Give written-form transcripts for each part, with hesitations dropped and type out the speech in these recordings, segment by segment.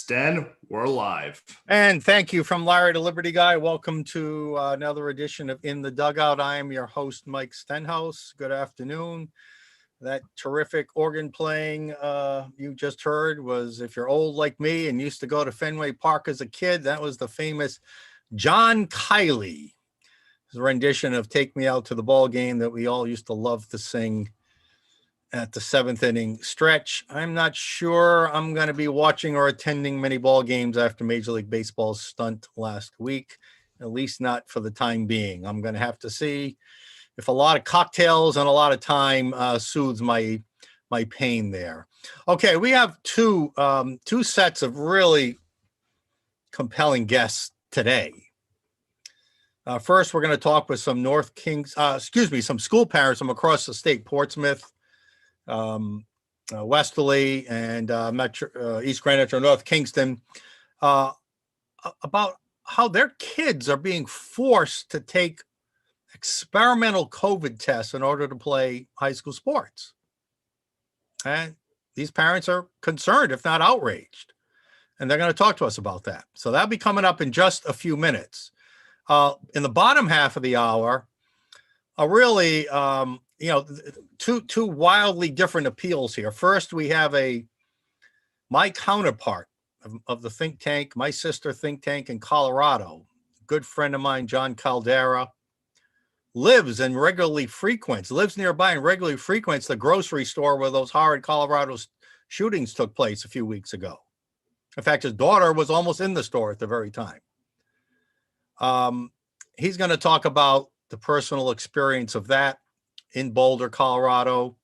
Sten, we're live. And thank you from Larry to Liberty Guy. Welcome to another edition of In the Dugout. I am your host, Mike Stenhouse. Good afternoon. That terrific organ playing you just heard was, if you're old like me and used to go to Fenway Park as a kid, that was the famous John Kiley. His rendition of Take Me Out to the Ball Game that we all used to love to sing at the seventh inning stretch. I'm not sure I'm going to be watching or attending many ball games after Major League Baseball's stunt last week, at least not for the time being. I'm going to have to see if a lot of cocktails and a lot of time soothes my pain there. Okay, we have two sets of really compelling guests today. First, we're going to talk with some some school parents from across the state, Portsmouth, Westerly, and East Greenwich or North Kingston, about how their kids are being forced to take experimental COVID tests in order to play high school sports. And these parents are concerned, if not outraged. And they're going to talk to us about that. So that'll be coming up in just a few minutes. In the bottom half of the hour, really, two wildly different appeals here. First, we have my counterpart of the think tank, my sister think tank in Colorado, a good friend of mine, John Caldera, lives nearby and regularly frequents the grocery store where those horrid Colorado shootings took place a few weeks ago. In fact, his daughter was almost in the store at the very time. He's going to talk about the personal experience of that in Boulder, Colorado.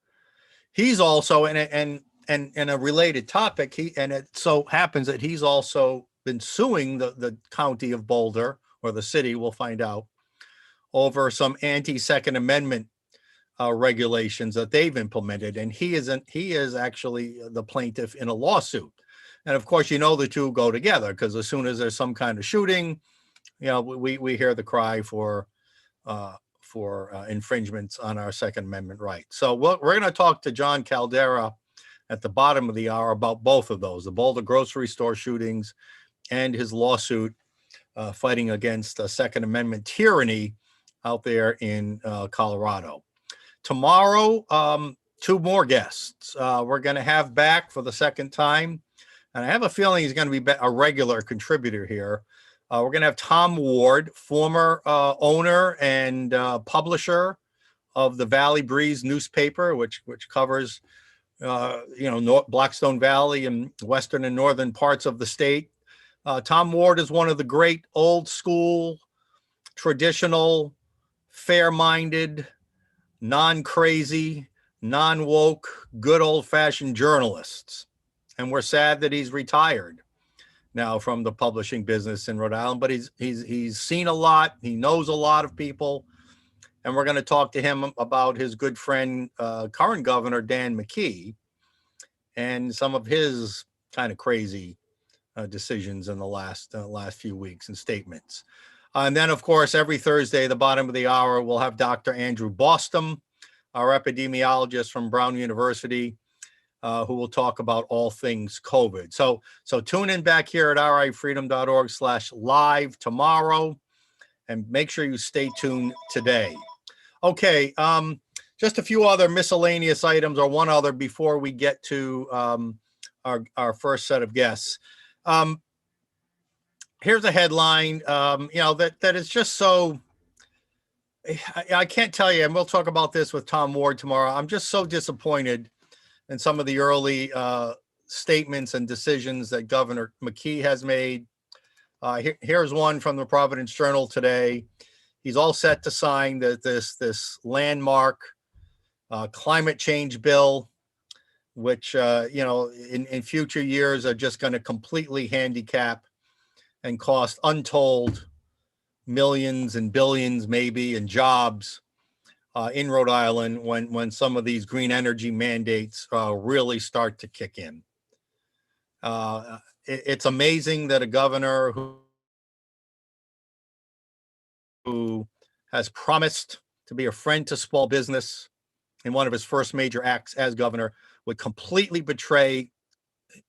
He's also in a related topic. It so happens that he's also been suing the county of Boulder, or the city, we'll find out, over some anti-Second Amendment regulations that they've implemented. And he is actually the plaintiff in a lawsuit. And of course, the two go together, because as soon as there's some kind of shooting, we hear the cry for infringements on our Second Amendment rights. So we're going to talk to John Caldera at the bottom of the hour about both of those, the Boulder grocery store shootings and his lawsuit fighting against Second Amendment tyranny out there in Colorado. Tomorrow, two more guests we're going to have back for the second time. And I have a feeling he's going to be a regular contributor here. We're going to have Tom Ward, former owner and publisher of the Valley Breeze newspaper, which covers, Blackstone Valley and western and northern parts of the state. Tom Ward is one of the great old school, traditional, fair-minded, non-crazy, non-woke, good old-fashioned journalists. And we're sad that he's retired now from the publishing business in Rhode Island, but he's seen a lot. He knows a lot of people. And we're going to talk to him about his good friend, current governor, Dan McKee, and some of his kind of crazy decisions in the last few weeks and statements. And then, of course, every Thursday, the bottom of the hour, we'll have Dr. Andrew Bostom, our epidemiologist from Brown University, who will talk about all things COVID. So tune in back here at rifreedom.org/live tomorrow, and make sure you stay tuned today. Okay, just a few other miscellaneous items, or one other, before we get to our first set of guests. Here's a headline, that is just so, I can't tell you, and we'll talk about this with Tom Ward tomorrow. I'm just so disappointed in some of the early statements and decisions that Governor McKee has made. Here's one from the Providence Journal today. He's all set to sign this landmark climate change bill, which in future years are just going to completely handicap and cost untold millions and billions, maybe, in jobs in Rhode Island when some of these green energy mandates really start to kick in. It's amazing that a governor who has promised to be a friend to small business in one of his first major acts as governor would completely betray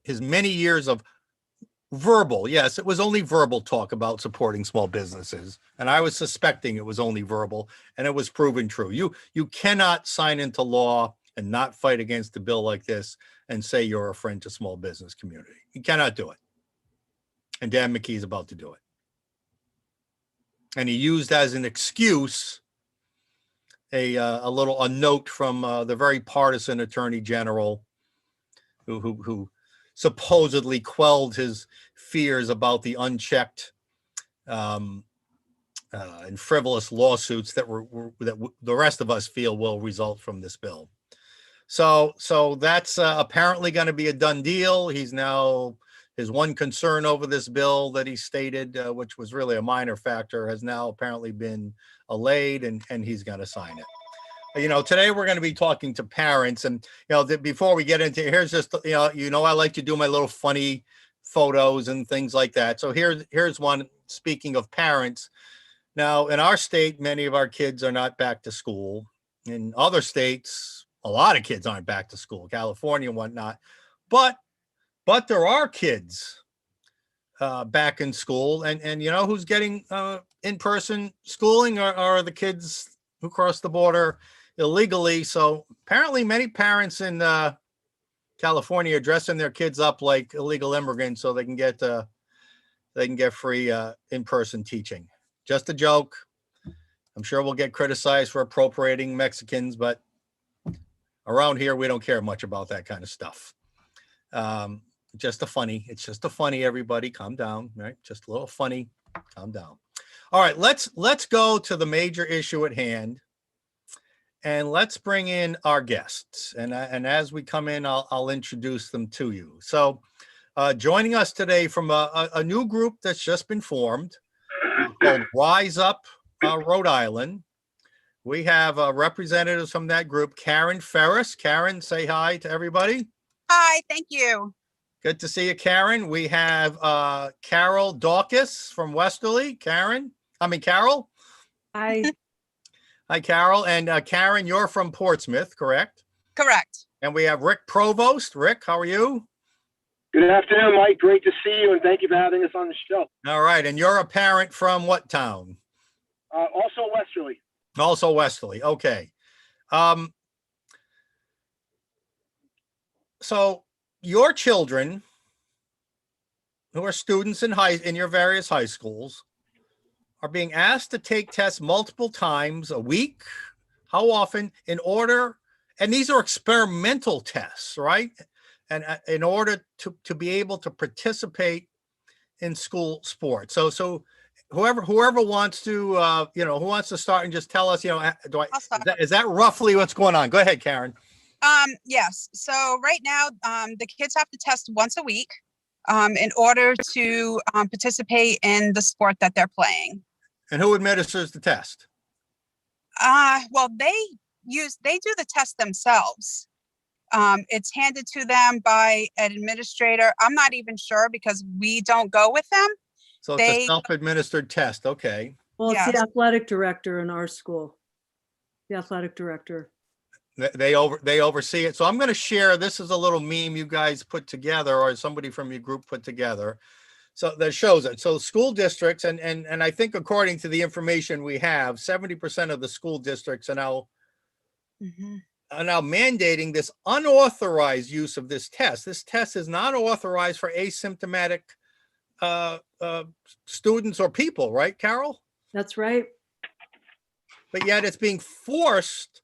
his many years of Verbal, yes, it was only verbal talk about supporting small businesses, and I was suspecting it was only verbal, and it was proven true. You cannot sign into law and not fight against a bill like this and say you're a friend to small business community. You cannot do it. And Dan McKee's about to do it. And he used as an excuse a note from the very partisan attorney general who supposedly quelled his fears about the unchecked and frivolous lawsuits that the rest of us feel will result from this bill. So that's apparently going to be a done deal. He's now, his one concern over this bill that he stated, which was really a minor factor, has now apparently been allayed, and he's going to sign it. You know, today we're going to be talking to parents, and before we get into, here's just I like to do my little funny photos and things like that. So here's one. Speaking of parents, now in our state, many of our kids are not back to school. In other states, a lot of kids aren't back to school, California and whatnot. But there are kids back in school, and you know who's getting in-person schooling are the kids who cross the border illegally. So apparently many parents in California are dressing their kids up like illegal immigrants so they can get free in-person teaching. Just a joke. I'm sure we'll get criticized for appropriating Mexicans, but around here we don't care much about that kind of stuff. It's just a funny, everybody calm down, right? Just a little funny, calm down. All right, let's go to the major issue at hand. And let's bring in our guests. And as we come in, I'll introduce them to you. So joining us today from a new group that's just been formed called Rise Up Rhode Island. We have representatives from that group, Karen Ferris. Karen, say hi to everybody. Hi, thank you. Good to see you, Karen. We have Carol Dawkins from Westerly. Carol. Hi. Hi, Carol. And Karen, you're from Portsmouth, correct? Correct. And we have Rick Provost. Rick, how are you? Good afternoon, Mike. Great to see you, and thank you for having us on the show. All right. And you're a parent from what town? Also Westerly. Also Westerly. Okay. So your children, who are students in your various high schools, are being asked to take tests multiple times a week. How often? And these are experimental tests, right? And in order to be able to participate in school sports. So whoever wants to, who wants to start and just tell us, is that roughly what's going on? Go ahead, Karen. Yes. So right now, the kids have to test once a week in order to participate in the sport that they're playing. And who administers the test? Well, they do the test themselves. It's handed to them by an administrator. I'm not even sure because we don't go with them. So it's a self-administered test. Okay. Well, it's the athletic director in our school. The athletic director. They oversee it. So I'm going to share, this is a little meme you guys put together, or somebody from your group put together. So that shows it. So school districts, and I think according to the information we have, 70% of the school districts are now mandating this unauthorized use of this test. This test is not authorized for asymptomatic students or people, right, Carol? That's right. But yet it's being forced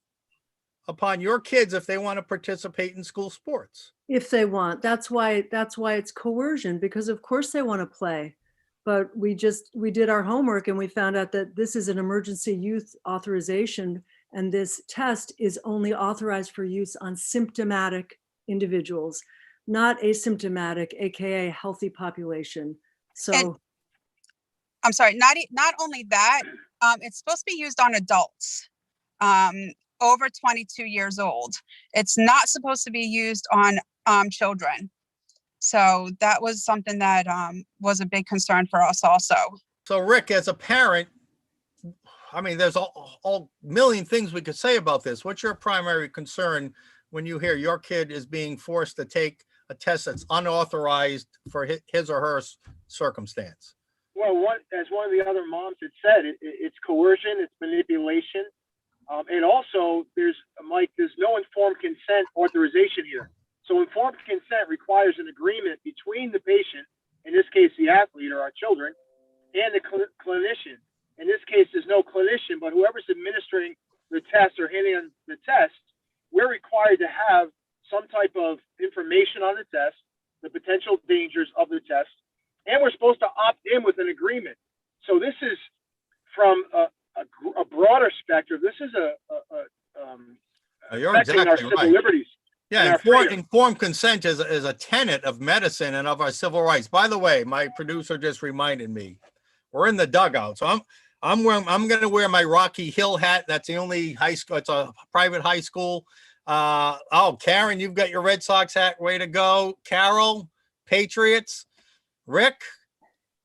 upon your kids if they want to participate in school sports. If they want. That's why it's coercion, because of course they want to play. But we did our homework and we found out that this is an emergency use authorization, and this test is only authorized for use on symptomatic individuals, not asymptomatic, aka healthy population. So and, I'm sorry, not only that, it's supposed to be used on adults over 22 years old. It's not supposed to be used on children. So that was something that was a big concern for us also. So Rick, as a parent, I mean, there's all million things we could say about this. What's your primary concern when you hear your kid is being forced to take a test that's unauthorized for his or her circumstance? Well, as one of the other moms had said, it's coercion, it's manipulation. And also there's no informed consent authorization here. So informed consent requires an agreement between the patient, in this case, the athlete or our children, and the clinician. In this case, there's no clinician, but whoever's administering the test or handing on the test, we're required to have some type of information on the test, the potential dangers of the test, and we're supposed to opt in with an agreement. So this is from a broader spectrum. This is You're affecting our exactly civil right. liberties. Yeah, and our freedom. informed consent is a tenet of medicine and of our civil rights. By the way, my producer just reminded me, we're in the dugout, so I'm going to wear my Rocky Hill hat. That's the only high school. It's a private high school. Oh, Karen, you've got your Red Sox hat. Way to go, Carol. Patriots. Rick.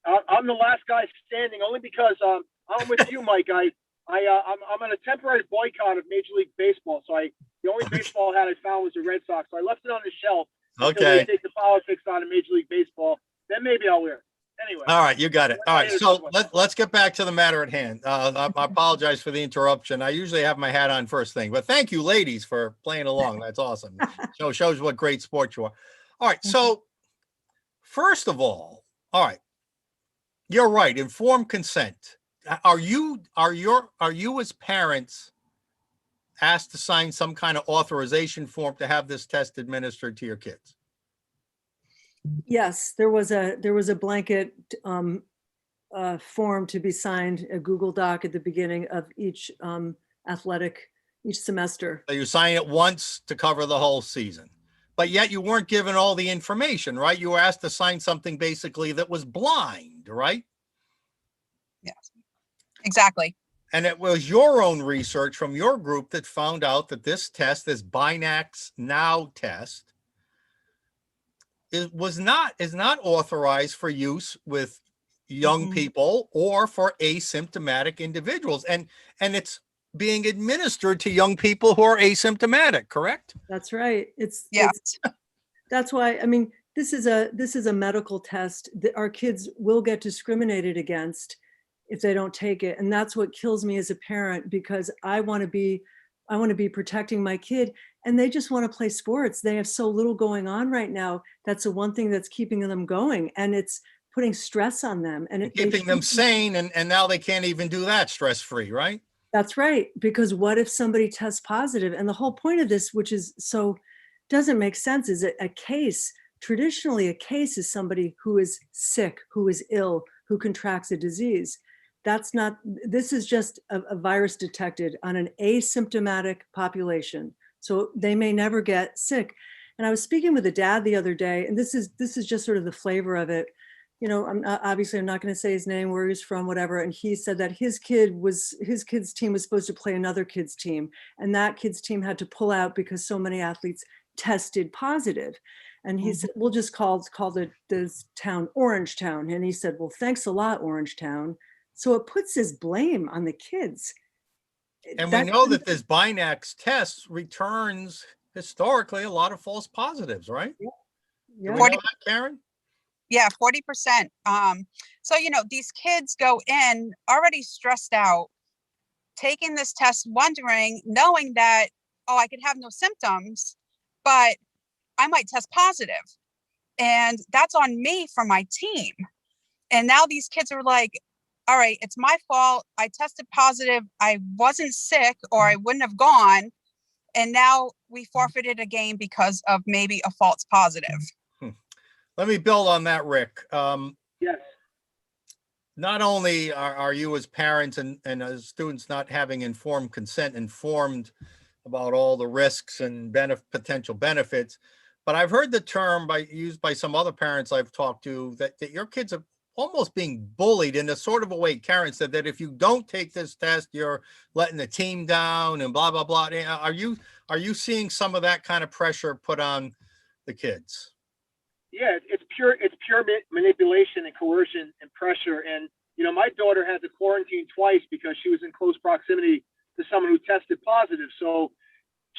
I'm the last guy standing, only because I'm with you, Mike. I'm on a temporary boycott of Major League Baseball. So the only baseball hat I found was the Red Sox. So I left it on the shelf until Okay. they take the politics out of Major League Baseball. Then maybe I'll wear it. Anyway. All right, you got it. All right, so let's get back to the matter at hand. I apologize for the interruption. I usually have my hat on first thing, but thank you, ladies, for playing along. That's awesome. So shows what great sport you are. All right, so first of all right, you're right. Informed consent. Are you as parents asked to sign some kind of authorization form to have this test administered to your kids? Yes, there was a blanket form to be signed, a Google Doc at the beginning of each each semester. So you sign it once to cover the whole season, but yet you weren't given all the information, right? You were asked to sign something basically that was blind, right? Yes, exactly. And it was your own research from your group that found out that this test, this Binax Now test, is not authorized for use with young people or for asymptomatic individuals, and it's being administered to young people who are asymptomatic, correct? That's right. Yeah. That's why, I mean, this is a medical test that our kids will get discriminated against if they don't take it. And that's what kills me as a parent, because I want to be protecting my kid, and they just want to play sports. They have so little going on right now. That's the one thing that's keeping them going, and it's putting stress on them and Keeping them sane, and now they can't even do that stress-free, right? That's right. Because what if somebody tests positive? And the whole point of this, which is doesn't make sense, is a case. Traditionally, a case is somebody who is sick, who is ill, who contracts a disease. This is just a virus detected on an asymptomatic population. So they may never get sick. And I was speaking with a dad the other day, and this is just sort of the flavor of it. You know, I'm not going to say his name, where he's from, whatever. And he said that his kid's team was supposed to play another kid's team, and that kid's team had to pull out because so many athletes tested positive. And he said, we'll just call this town Orange Town. And he said, well, thanks a lot, Orange Town. So it puts this blame on the kids. And we know that this Binax test returns historically a lot of false positives, right? Yeah. Do we know that, Karen? Yeah, 40%. So, these kids go in already stressed out, taking this test, knowing that, I could have no symptoms, but I might test positive. And that's on me for my team. And now these kids are like, all right, it's my fault. I tested positive. I wasn't sick, or I wouldn't have gone. And now we forfeited a game because of maybe a false positive. Let me build on that, Rick. Yes. Not only are you as parents and as students not having informed consent, informed about all the risks and potential benefits, but I've heard the term used by some other parents I've talked to that your kids are almost being bullied in a sort of a way. Karen said that if you don't take this test, you're letting the team down and blah, blah, blah. Are you seeing some of that kind of pressure put on the kids? Yeah, it's pure manipulation and coercion and pressure. And, my daughter had to quarantine twice because she was in close proximity to someone who tested positive. So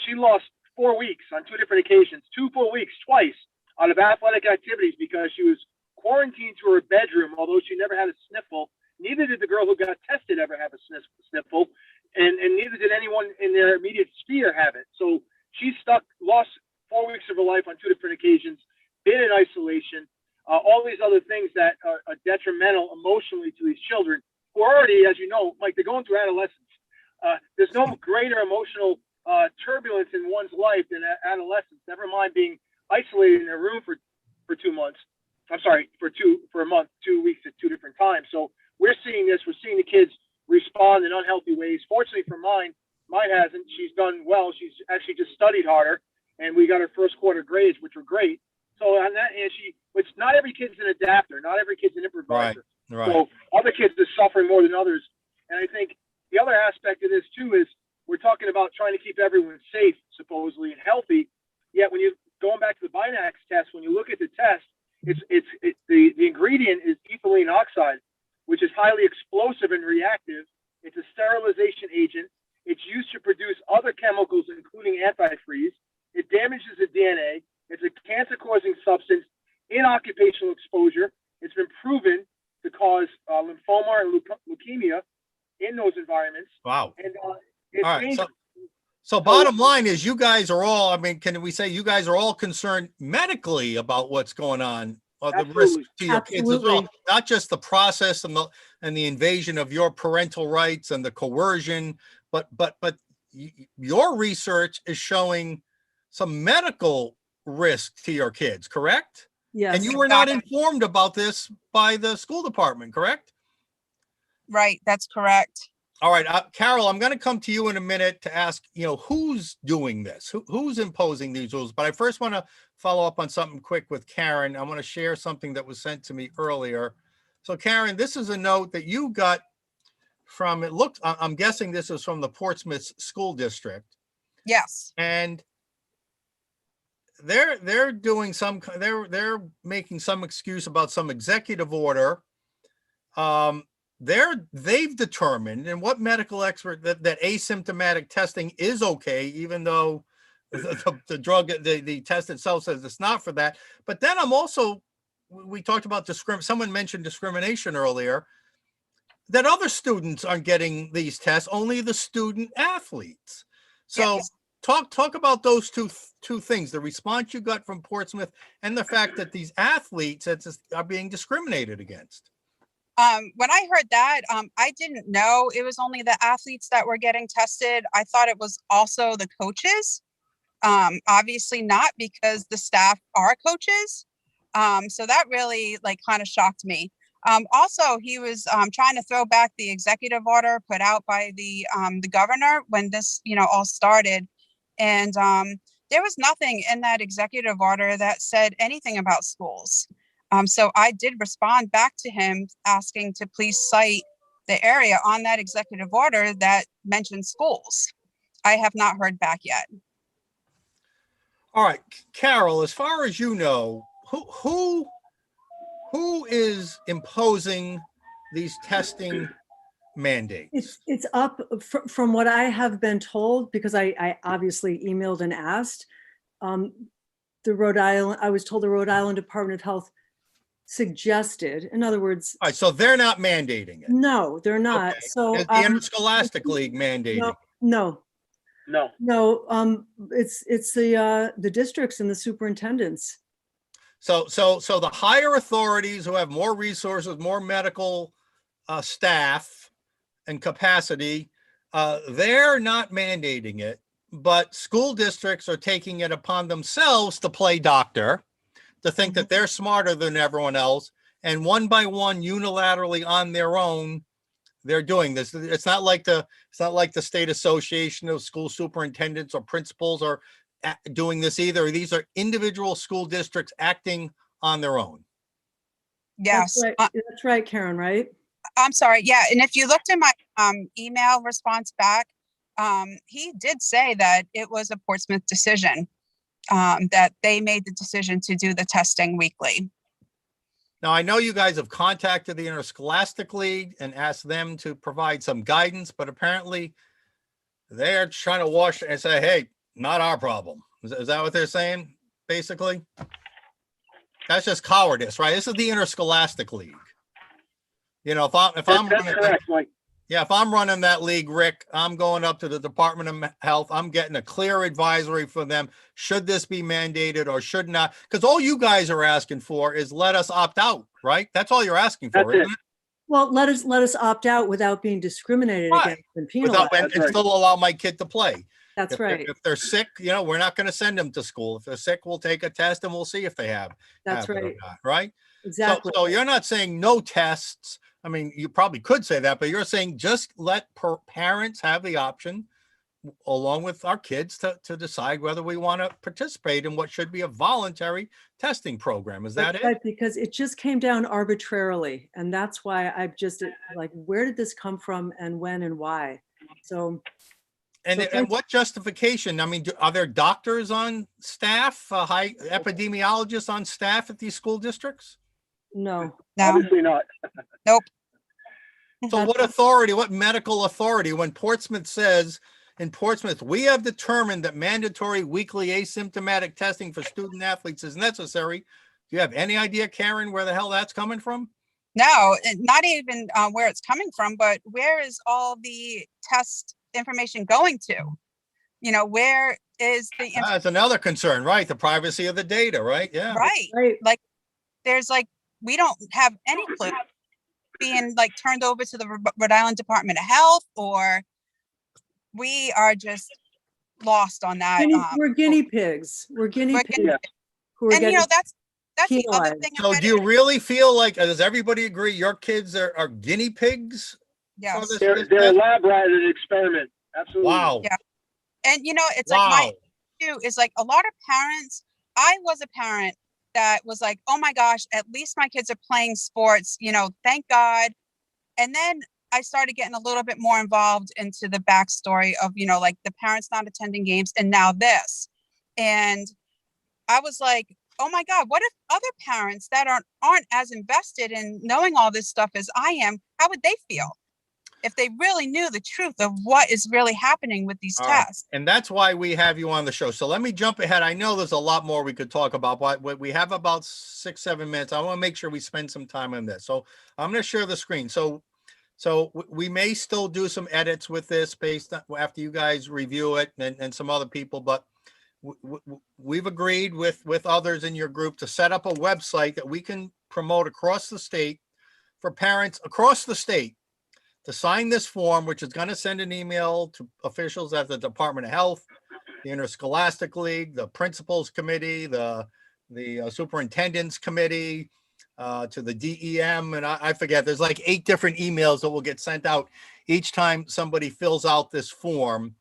she lost 4 weeks on 2 different occasions, 2 full weeks, twice out of athletic activities because she was quarantined to her bedroom, although she never had a sniffle. Neither did the girl who got tested ever have a sniffle, and neither did anyone in their immediate sphere have it. So she's lost 4 weeks of her life on 2 different occasions, been in isolation, all these other things that are detrimental emotionally to these children who are already, as you know, like they're going through adolescence. There's no greater emotional turbulence in one's life than adolescence, never mind being isolated in a room for 2 months. I'm sorry, for a month, 2 weeks at 2 different times. So we're seeing this. We're seeing the kids respond in unhealthy ways. Fortunately for mine hasn't. She's done well. She's actually just studied harder, and we got her first quarter grades, which were great. So on that hand, which not every kid's an adapter. Not every kid's an improviser. Right. So other kids are suffering more than others. And I think the other aspect of this too is we're talking about trying to keep everyone safe, supposedly, and healthy. Yet when going back to the Binax test, when you look at the test, the ingredient is ethylene oxide, which is highly explosive and reactive. It's a sterilization agent. It's used to produce other chemicals, including antifreeze. It damages the DNA. It's a cancer-causing substance in occupational exposure. It's been proven to cause lymphoma and leukemia in those environments. Wow. And All right. So bottom line is you guys are all, I mean, can we say you guys are all concerned medically about what's going on, or the risk to your kids as well, not just the process and the invasion of your parental rights and the coercion, but your research is showing some medical risk to your kids, correct? Yes. And you were not informed about this by the school department, correct? Right, that's correct. All right, Carol, I'm going to come to you in a minute to ask, who's doing this? Who's imposing these rules? But I first want to follow up on something quick with Karen. I want to share something that was sent to me earlier. So Karen, this is a note that you got from, I'm guessing this is from the Portsmouth School District. Yes. And they're doing they're making some excuse about some executive order. They've determined, and what medical expert, that asymptomatic testing is okay, even though the drug, the test itself says it's not for that. But then we talked about someone mentioned discrimination earlier, that other students aren't getting these tests, only the student athletes. So yes. Talk about those two things, the response you got from Portsmouth and the fact that these athletes are being discriminated against. When I heard that, I didn't know it was only the athletes that were getting tested. I thought it was also the coaches. Obviously not, because the staff are coaches. So that really kind of shocked me. Also, he was trying to throw back the executive order put out by the governor when this, all started. And there was nothing in that executive order that said anything about schools. So I did respond back to him asking to please cite the area on that executive order that mentioned schools. I have not heard back yet. All right, Carol, as far as you know, who is imposing these testing mandates? It's up from what I have been told, because I obviously emailed and asked. I was told the Rhode Island Department of Health suggested, in other words. All right, so they're not mandating it. No, they're not. Okay. So is the Interscholastic League mandating? No. It's the districts and the superintendents. So the higher authorities who have more resources, more medical staff and capacity, they're not mandating it, but school districts are taking it upon themselves to play doctor, to think that they're smarter than everyone else, and one by one, unilaterally on their own, they're doing this. It's not like the State Association of School Superintendents or principals are doing this either. These are individual school districts acting on their own. Yes. That's right, Karen, right? I'm sorry. Yeah. And if you looked at my email response back, he did say that it was a Portsmouth decision, that they made the decision to do the testing weekly. Now, I know you guys have contacted the Interscholastic League and asked them to provide some guidance, but apparently they're trying to wash and say, hey, not our problem. Is that what they're saying, basically? That's just cowardice, right? This is the interscholastic league. You know, if I'm That's running, correct, Mike. yeah, if I'm running that league, Rick, I'm going up to the Department of Health. I'm getting a clear advisory from them. Should this be mandated or should not? Because all you guys are asking for is let us opt out, right? That's all you're asking for, That's isn't it. it? Well, let us opt out without being discriminated Right. against and penalized. And, That's and right. still allow my kid to play. That's If right. they're sick, you know, we're not going to send them to school. If they're sick, we'll take a test and we'll see if they have That's it or right. not, right? Exactly. So you're not saying no tests. I mean, you probably could say that, but you're saying just let parents have the option, along with our kids, to decide whether we want to participate in what should be a voluntary testing program. Is that That's it? right, because it just came down arbitrarily. And that's why I've just like, where did this come from and when and why? So, And, so and what justification? I mean, are there doctors on staff, high epidemiologists on staff at these school districts? no. No, Obviously not. nope. So what authority, what medical authority, when Portsmouth says, in Portsmouth, we have determined that mandatory weekly asymptomatic testing for student athletes is necessary. Do you have any idea, Karen, where the hell that's coming from? No, not even where it's coming from, but where is all the test information going to? You know, where is the That's another concern, right? The privacy of the data, right? Yeah. right? Right. Like, there's like, we don't have any clue being like turned over to the Rhode Island Department of Health, or we are just lost on that. We're guinea pigs. We're guinea We're pigs guinea who are And you getting know, that's the other penalized. thing. So about do it. you really feel like, does everybody agree your kids are guinea pigs for Yes. this? They're a lab rat and an experiment. Absolutely. Wow. Yeah. And you know, it's like Wow. too is like a lot of parents. I was a parent that was like, oh my gosh, at least my kids are playing sports, you know, thank God. And then I started getting a little bit more involved into the backstory of, you know, like the parents not attending games and now this. And I was like, oh my God, what if other parents that aren't as invested in knowing all this stuff as I am, how would they feel if they really knew the truth of what is really happening with these All right. tests? And that's why we have you on the show. So let me jump ahead. I know there's a lot more we could talk about, but we have about 6-7 minutes. I want to make sure we spend some time on this. So I'm going to share the screen. So we may still do some edits with this based on after you guys review it and some other people, but we've agreed with others in your group to set up a website that we can promote across the state for parents across the state to sign this form, which is going to send an email to officials at the Department of Health, the Interscholastic League, the Principals Committee, the Superintendent's Committee, to the DEM, and I forget, there's like 8 different emails that will get sent out each time somebody fills out this form,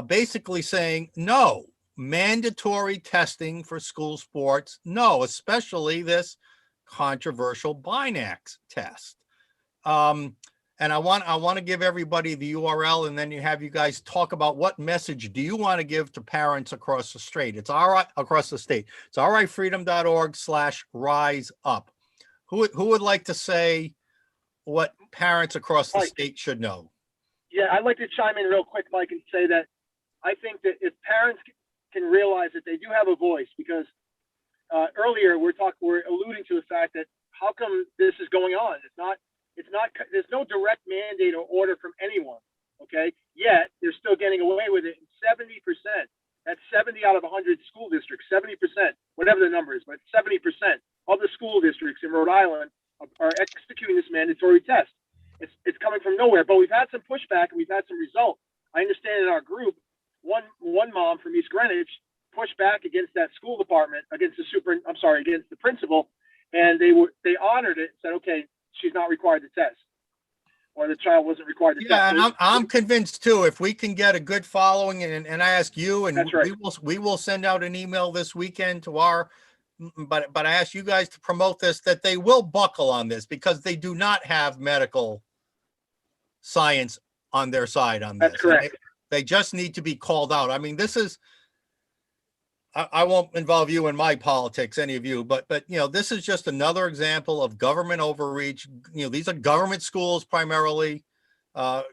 basically saying, no, mandatory testing for school sports, no, especially this controversial Binax test. And I want to give everybody the URL, and then you guys talk about what message do you want to give to parents across the state. It's all right across the state. It's allrightfreedom.org/rise up. Who would like to say what parents across the state should know? Yeah, I'd like to chime in real quick, Mike, and say that I think that if parents can realize that they do have a voice, because earlier we're alluding to the fact that how come this is going on? There's no direct mandate or order from anyone, okay? Yet they're still getting away with it. 70%, that's 70 out of 100 school districts, 70%, whatever the number is, but 70% of the school districts in Rhode Island are executing this mandatory test. It's coming from nowhere, but we've had some pushback and we've had some results. I understand in our group, one mom from East Greenwich pushed back against that school department, against the principal, and they honored it and said, okay, she's not required to test, or the child wasn't required to test. Yeah, and I'm convinced too, if we can get a good following, and I ask you, and That's right. we will send out an email this weekend to but I ask you guys to promote this, that they will buckle on this, because they do not have medical science on their side on this. That's correct. They just need to be called out. I mean, this is, I won't involve you in my politics, any of you, but you know, this is just another example of government overreach. You know, these are government schools primarily,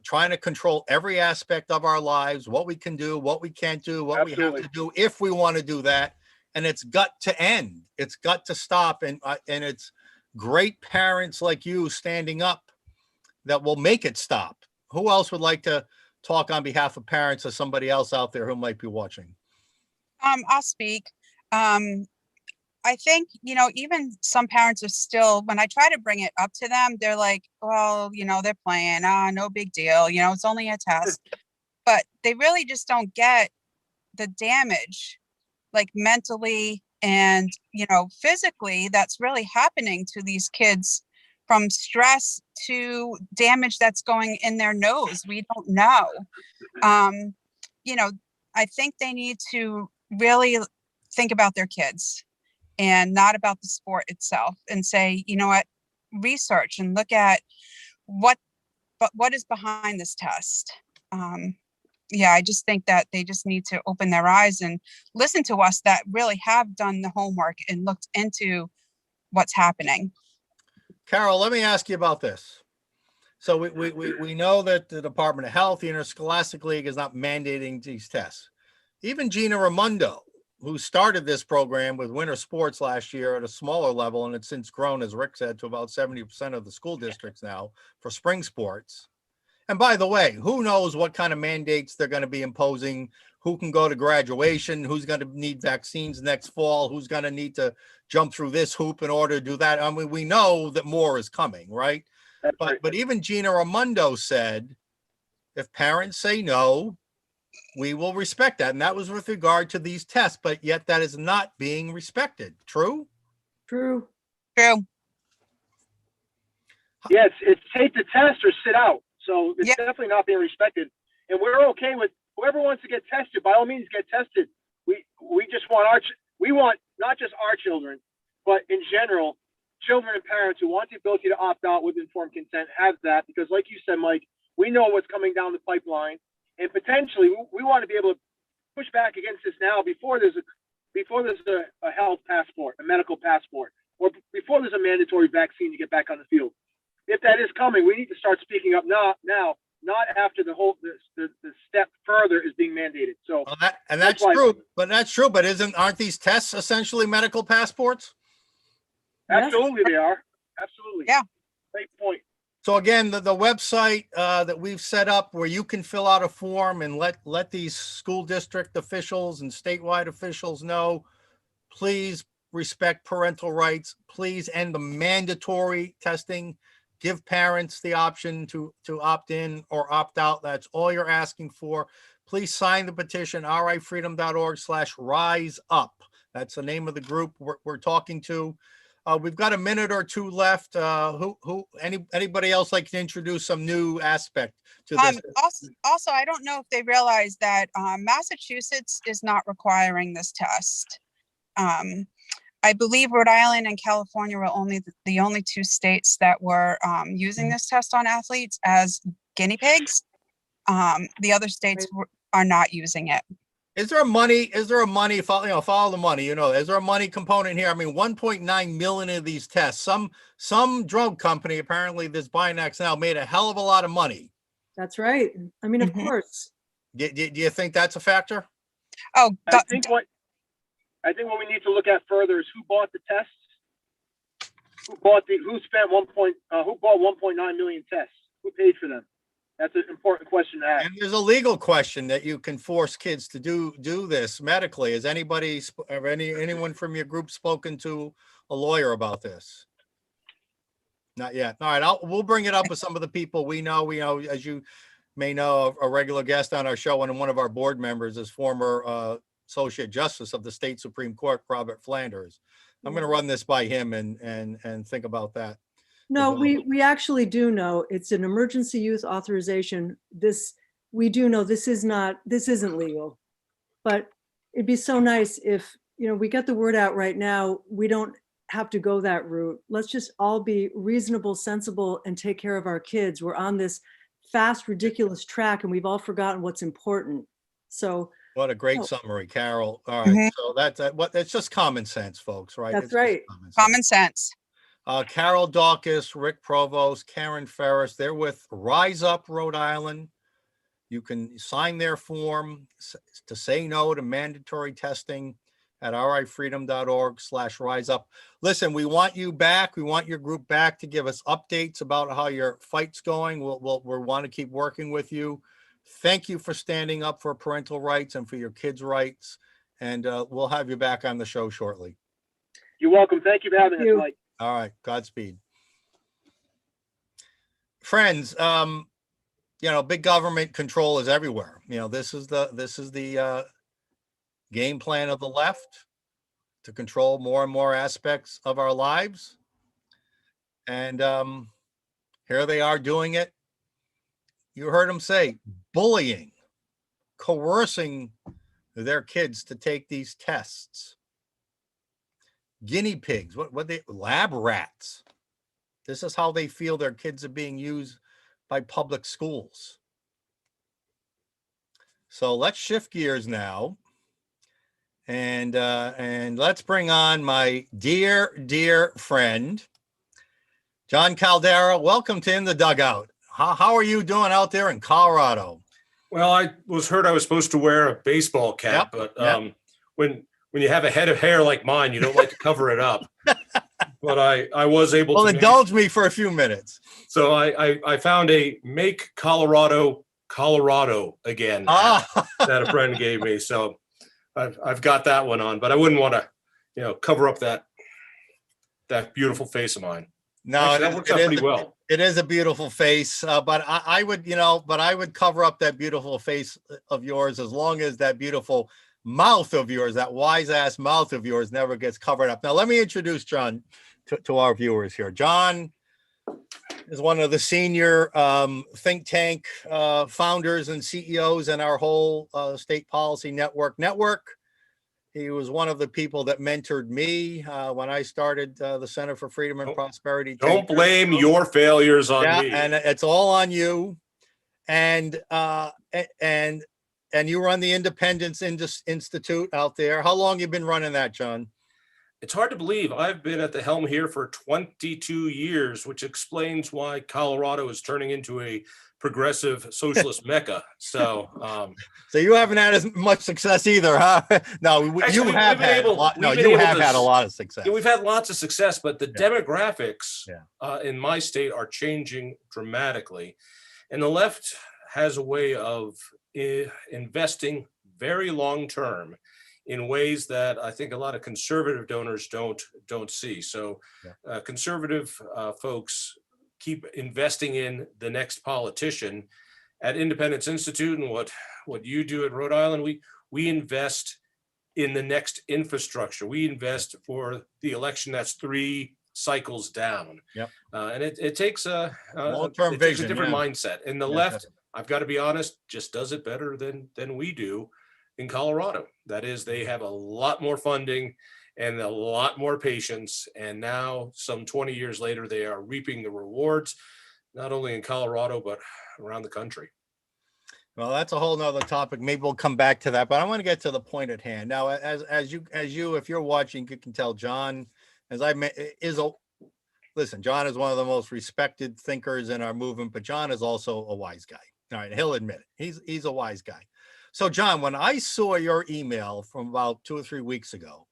trying to control every aspect of our lives, what we can do, what we can't do, what we have to do if we want to do that. and it's got to end. It's got to stop. And it's great parents like you standing up that will make it stop. Who else would like to talk on behalf of parents or somebody else out there who might be watching? I'll speak. I think, even some parents are still, when I try to bring it up to them, they're like, well, they're playing, no big deal, it's only a test. But they really just don't get the damage, like mentally and, physically, that's really happening to these kids, from stress to damage that's going in their nose. We don't know. I think they need to really think about their kids and not about the sport itself, and say, what, research and look at what is behind this test. I just think that they just need to open their eyes and listen to us that really have done the homework and looked into what's happening. Carol, let me ask you about this. So we know that the Department of Health, the Interscholastic League, is not mandating these tests. Even Gina Raimondo, who started this program with winter sports last year at a smaller level, and it's since grown, as Rick said, to about 70% of the school districts now for spring sports. And by the way, who knows what kind of mandates they're going to be imposing, who can go to graduation, who's going to need vaccines next fall, who's going to need to jump through this hoop in order to do that. I mean, we know that more is coming, right? But even Gina Raimondo said, if parents say no, we will respect that. And that was with regard to these tests, but yet that is not being respected. True? True. True. Yeah, it's take the test or sit out. So it's Yeah. definitely not being respected. And we're okay with whoever wants to get tested, by all means get tested. We just want we want not just our children, but in general, children and parents who want the ability to opt out with informed consent have that, because like you said, Mike, we know what's coming down the pipeline, and potentially we want to be able to push back against this now before there's a health passport, a medical passport, or before there's a mandatory vaccine to get back on the field. If that is coming, we need to start speaking up now, not after the step further is being mandated. So that's true, but that's true. But aren't these tests essentially medical passports? Absolutely, they are. Absolutely. Yeah. Great point. So again, the website that we've set up where you can fill out a form and let these school district officials and statewide officials know, please respect parental rights. Please end the mandatory testing. Give parents the option to opt in or opt out. That's all you're asking for. Please sign the petition, rifreedom.org/rise up. That's the name of the group we're talking to. We've got a minute or two left. Anybody else like to introduce some new aspect to this? Also, I don't know if they realize that Massachusetts is not requiring this test. I believe Rhode Island and California were the only two states that were using this test on athletes as guinea pigs. The other states are not using it. Is there a money, follow the money, is there a money component here? I mean, 1.9 million of these tests, some drug company, apparently this Binax now, made a hell of a lot of money. That's right. I mean, of course. Do you think that's a factor? Oh, I think what we need to look at further is who bought the tests, who bought 1.9 million tests, who paid for them. That's an important question to ask. And there's a legal question that you can force kids to do this medically. Has anyone from your group spoken to a lawyer about this? Not yet. All right, we'll bring it up with some of the people we know. As you may know, a regular guest on our show and one of our board members is former Associate Justice of the State Supreme Court, Robert Flanders. I'm going to run this by him and think about that. No, we actually do know it's an emergency use authorization. We do know this isn't legal, but it'd be so nice if, we get the word out right now. We don't have to go that route. Let's just all be reasonable, sensible, and take care of our kids. We're on this fast, ridiculous track, and we've all forgotten what's important. So what a great summary, Carol. All right. So it's just common sense, folks, right? That's right. Common sense. Carol Dawkins, Rick Provost, Karen Ferris, they're with Rise Up Rhode Island. You can sign their form to say no to mandatory testing. at rifreedom.org/riseup. Listen, we want you back. We want your group back to give us updates about how your fight's going. We'll want to keep working with you. Thank you for standing up for parental rights and for your kids' rights. And we'll have you back on the show shortly. You're welcome. Thank you for having us, you. Mike. All right. Godspeed. Friends, big government control is everywhere. This is the game plan of the left to control more and more aspects of our lives. And here they are doing it. You heard them say bullying, coercing their kids to take these tests. Guinea pigs, lab rats. This is how they feel their kids are being used by public schools. So let's shift gears now. And let's bring on my dear friend, John Caldera. Welcome to In the Dugout. How are you doing out there in Colorado? Well, I was heard I was supposed to wear a baseball cap, but when you have a head of hair like mine, you don't like to cover it up. But I was able to. Well, indulge me for a few minutes. So I found a Make Colorado again that a friend gave me. So I've got that one on, but I wouldn't want to, cover up that beautiful face of mine. No, actually, that works out pretty well. It is a beautiful face, but I would cover up that beautiful face of yours as long as that beautiful mouth of yours, that wise ass mouth of yours, never gets covered up. Now, let me introduce John to our viewers here. John is one of the senior think tank founders and CEOs in our whole state policy network. He was one of the people that mentored me when I started the Center for Freedom and Prosperity. Don't blame your failures on me. And it's all on you. And you run the Independence Institute out there. How long you been running that, John? It's hard to believe. I've been at the helm here for 22 years, which explains why Colorado is turning into a progressive socialist mecca. So, so you haven't had as much success either, huh? No, actually, you have had a lot. No, you have had a lot of success. Yeah, we've had lots of success, but the demographics in my state are changing dramatically, and the left has a way of investing very long term in ways that I think a lot of conservative donors don't see. So conservative folks keep investing in the next politician. At Independence Institute and what you do at Rhode Island, we invest in the next infrastructure. We invest for the election that's 3 cycles down. Yep. And it takes a long-term vision, a different mindset. And the left, I've got to be honest, just does it better than we do in Colorado. That is, they have a lot more funding and a lot more patience. And now, some 20 years later, they are reaping the rewards, not only in Colorado, but around the country. Well, that's a whole nother topic. Maybe we'll come back to that, but I want to get to the point at hand. Now, as you, if you're watching, you can tell John, John is one of the most respected thinkers in our movement, but John is also a wise guy. All right. He'll admit it. He's a wise guy. So John, when I saw your email from about 2 or 3 weeks ago,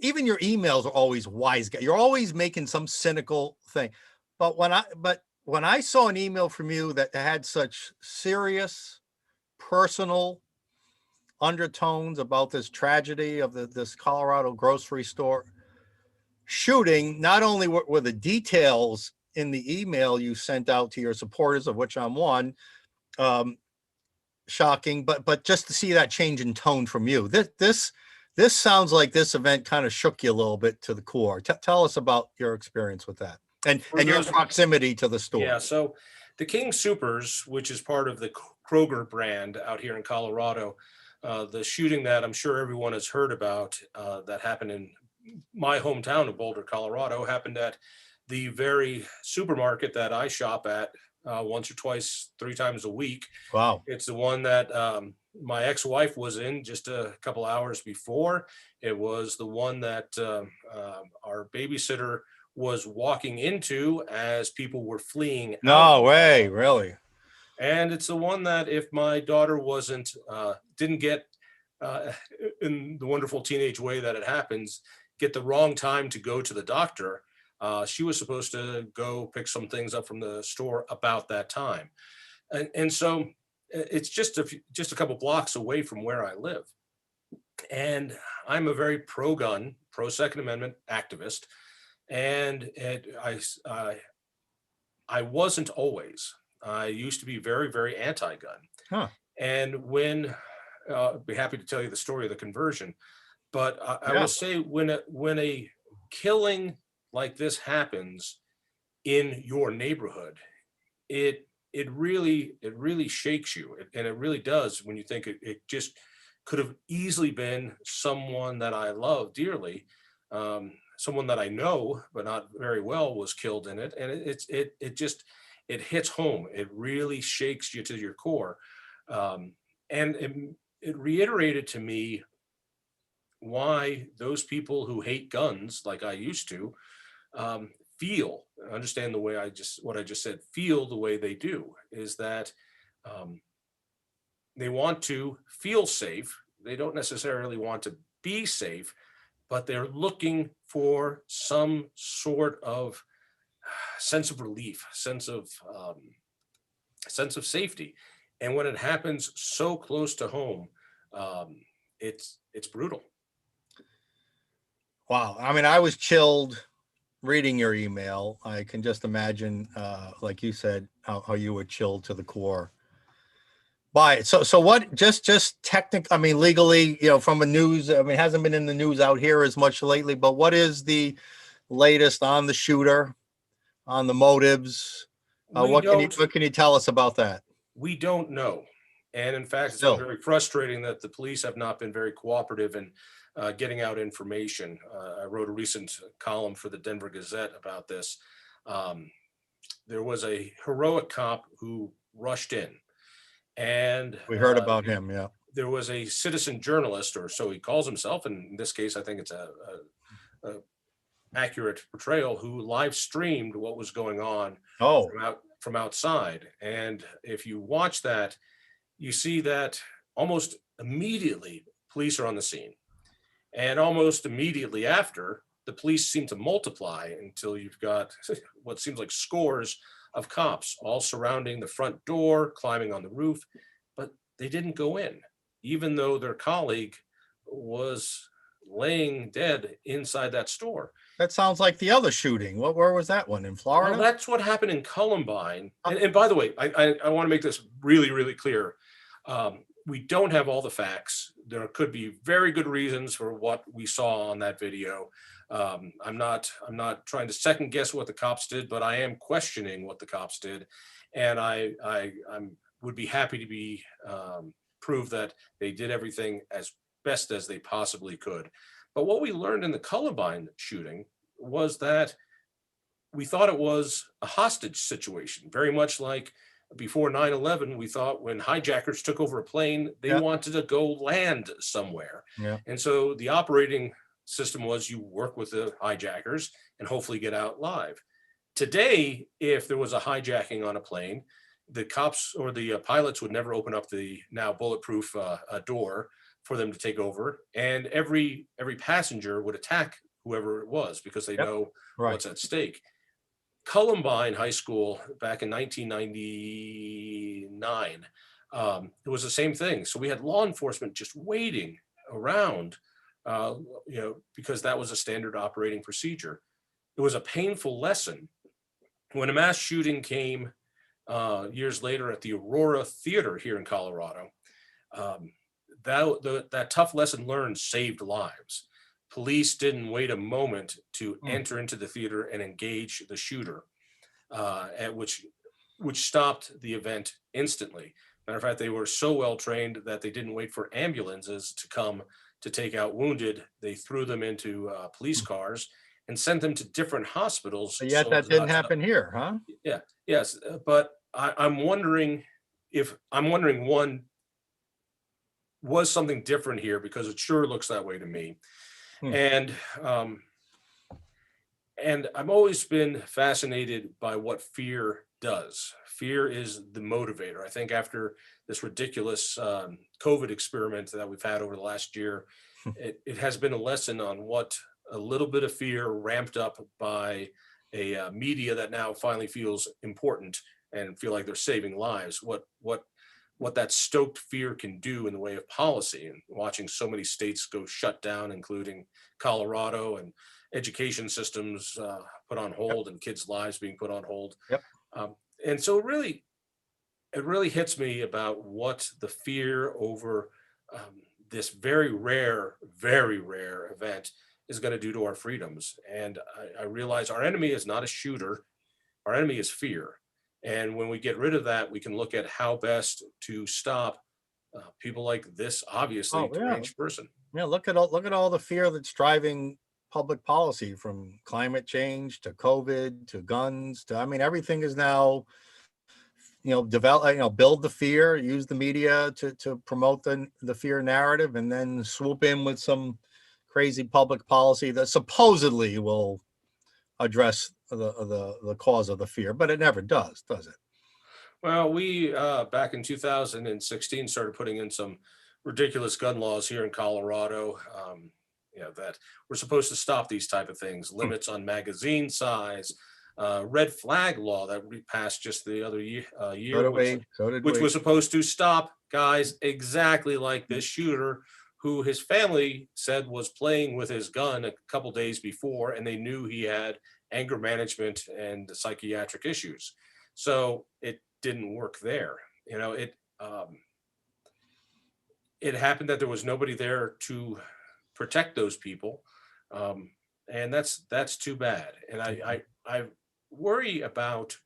even your emails are always wise guy. You're always making some cynical thing. But when I saw an email from you that had such serious personal undertones about this tragedy of this Colorado grocery store shooting, not only were the details in the email you sent out to your supporters, of which I'm one, shocking, but just to see that change in tone from you, this sounds like this event kind of shook you a little bit to the core. Tell us about your experience with that and your proximity to the store. Yeah, so the King Soopers, which is part of the Kroger brand out here in Colorado, the shooting that I'm sure everyone has heard about that happened in my hometown of Boulder, Colorado, happened at the very supermarket that I shop at once or twice, 3 times a week. Wow. It's the one that my ex-wife was in just a couple hours before. It was the one that our babysitter was walking into as people were fleeing. No way, really? And it's the one that if my daughter didn't get in the wonderful teenage way that it happens, get the wrong time to go to the doctor. She was supposed to go pick some things up from the store about that time. And so it's just a couple blocks away from where I live. And I'm a very pro-gun, pro-Second Amendment activist. And I wasn't always. I used to be very, very anti-gun. Huh. And when, I'd be happy to tell you the story of the conversion, but I Yeah. will say when a killing like this happens in your neighborhood, it really shakes you. And it really does when you think it just could have easily been someone that I love dearly. Someone that I know, but not very well, was killed in it. And it hits home. It really shakes you to your core. And it reiterated to me why those people who hate guns, like I used to, understand the way what I just said, feel the way they do, is that they want to feel safe. They don't necessarily want to be safe, but they're looking for some sort of sense of relief, sense of safety. And when it happens so close to home, it's brutal. Wow. I mean, I was chilled reading your email. I can just imagine, like you said, how you were chilled to the core by it. So what, just technical, I mean, legally, from a news, I mean, it hasn't been in the news out here as much lately, but what is the latest on the shooter, on the motives? What can you tell us about that? We don't know. And in fact, it's Still. been very frustrating that the police have not been very cooperative in getting out information. I wrote a recent column for the Denver Gazette about this. There was a heroic cop who rushed in, and We heard about him. Yeah. there was a citizen journalist, or so he calls himself. And in this case, I think it's a accurate portrayal, who live streamed what was going on from outside. And if you watch that, you see that almost immediately police are on the scene. And almost immediately after, the police seem to multiply until you've got what seems like scores of cops all surrounding the front door, climbing on the roof, but they didn't go in, even though their colleague was laying dead inside that store. That sounds like the other shooting. Where was that one, in Florida? Well, that's what happened in Columbine. And by the way, I want to make this really, really clear. We don't have all the facts. There could be very good reasons for what we saw on that video. I'm not trying to second guess what the cops did, but I am questioning what the cops did. And I would be happy to be prove that they did everything as best as they possibly could. But what we learned in the Columbine shooting was that we thought it was a hostage situation, very much like before 9/11, we thought when hijackers took over a plane, they wanted to go land somewhere. Yeah. And so the operating system was you work with the hijackers and hopefully get out live. Today, if there was a hijacking on a plane, the cops or the pilots would never open up the now bulletproof door for them to take over. And every passenger would attack whoever it was because they know what's at stake. Columbine High School back in 1999, it was the same thing. So we had law enforcement just waiting around, because that was a standard operating procedure. It was a painful lesson. When a mass shooting came years later at the Aurora Theater here in Colorado, that tough lesson learned saved lives. Police didn't wait a moment to enter into the theater and engage the shooter, which stopped the event instantly. Matter of fact, they were so well trained that they didn't wait for ambulances to come to take out wounded. They threw them into police cars and sent them to different hospitals. But yet that didn't happen here, huh? Yeah. Yes. But I'm wondering one, was something different here, because it sure looks that way to me. And I've always been fascinated by what fear does. Fear is the motivator. I think after this ridiculous COVID experiment that we've had over the last year, it has been a lesson on what a little bit of fear ramped up by a media that now finally feels important and feel like they're saving lives. What that stoked fear can do in the way of policy, and watching so many states go shut down, including Colorado, and education systems put on hold, and kids' lives being put on hold. Yep. And so it really hits me about what the fear over this very rare event is going to do to our freedoms. And I realize our enemy is not a shooter. Our enemy is fear. And when we get rid of that, we can look at how best to stop people like this obviously deranged person. Yeah, look at all the fear that's driving public policy, from climate change to COVID to guns to, I mean, everything is now, build the fear, use the media to promote the fear narrative, and then swoop in with some crazy public policy that supposedly will address the cause of the fear, but it never does it? Well, we back in 2016 started putting in some ridiculous gun laws here in Colorado. That we're supposed to stop these type of things, limits on magazine size, red flag law that we passed just the other year, which was supposed to stop guys exactly like this shooter, who his family said was playing with his gun a couple days before, and they knew he had anger management and psychiatric issues. So it didn't work there. It happened that there was nobody there to protect those people, and that's too bad. And I worry about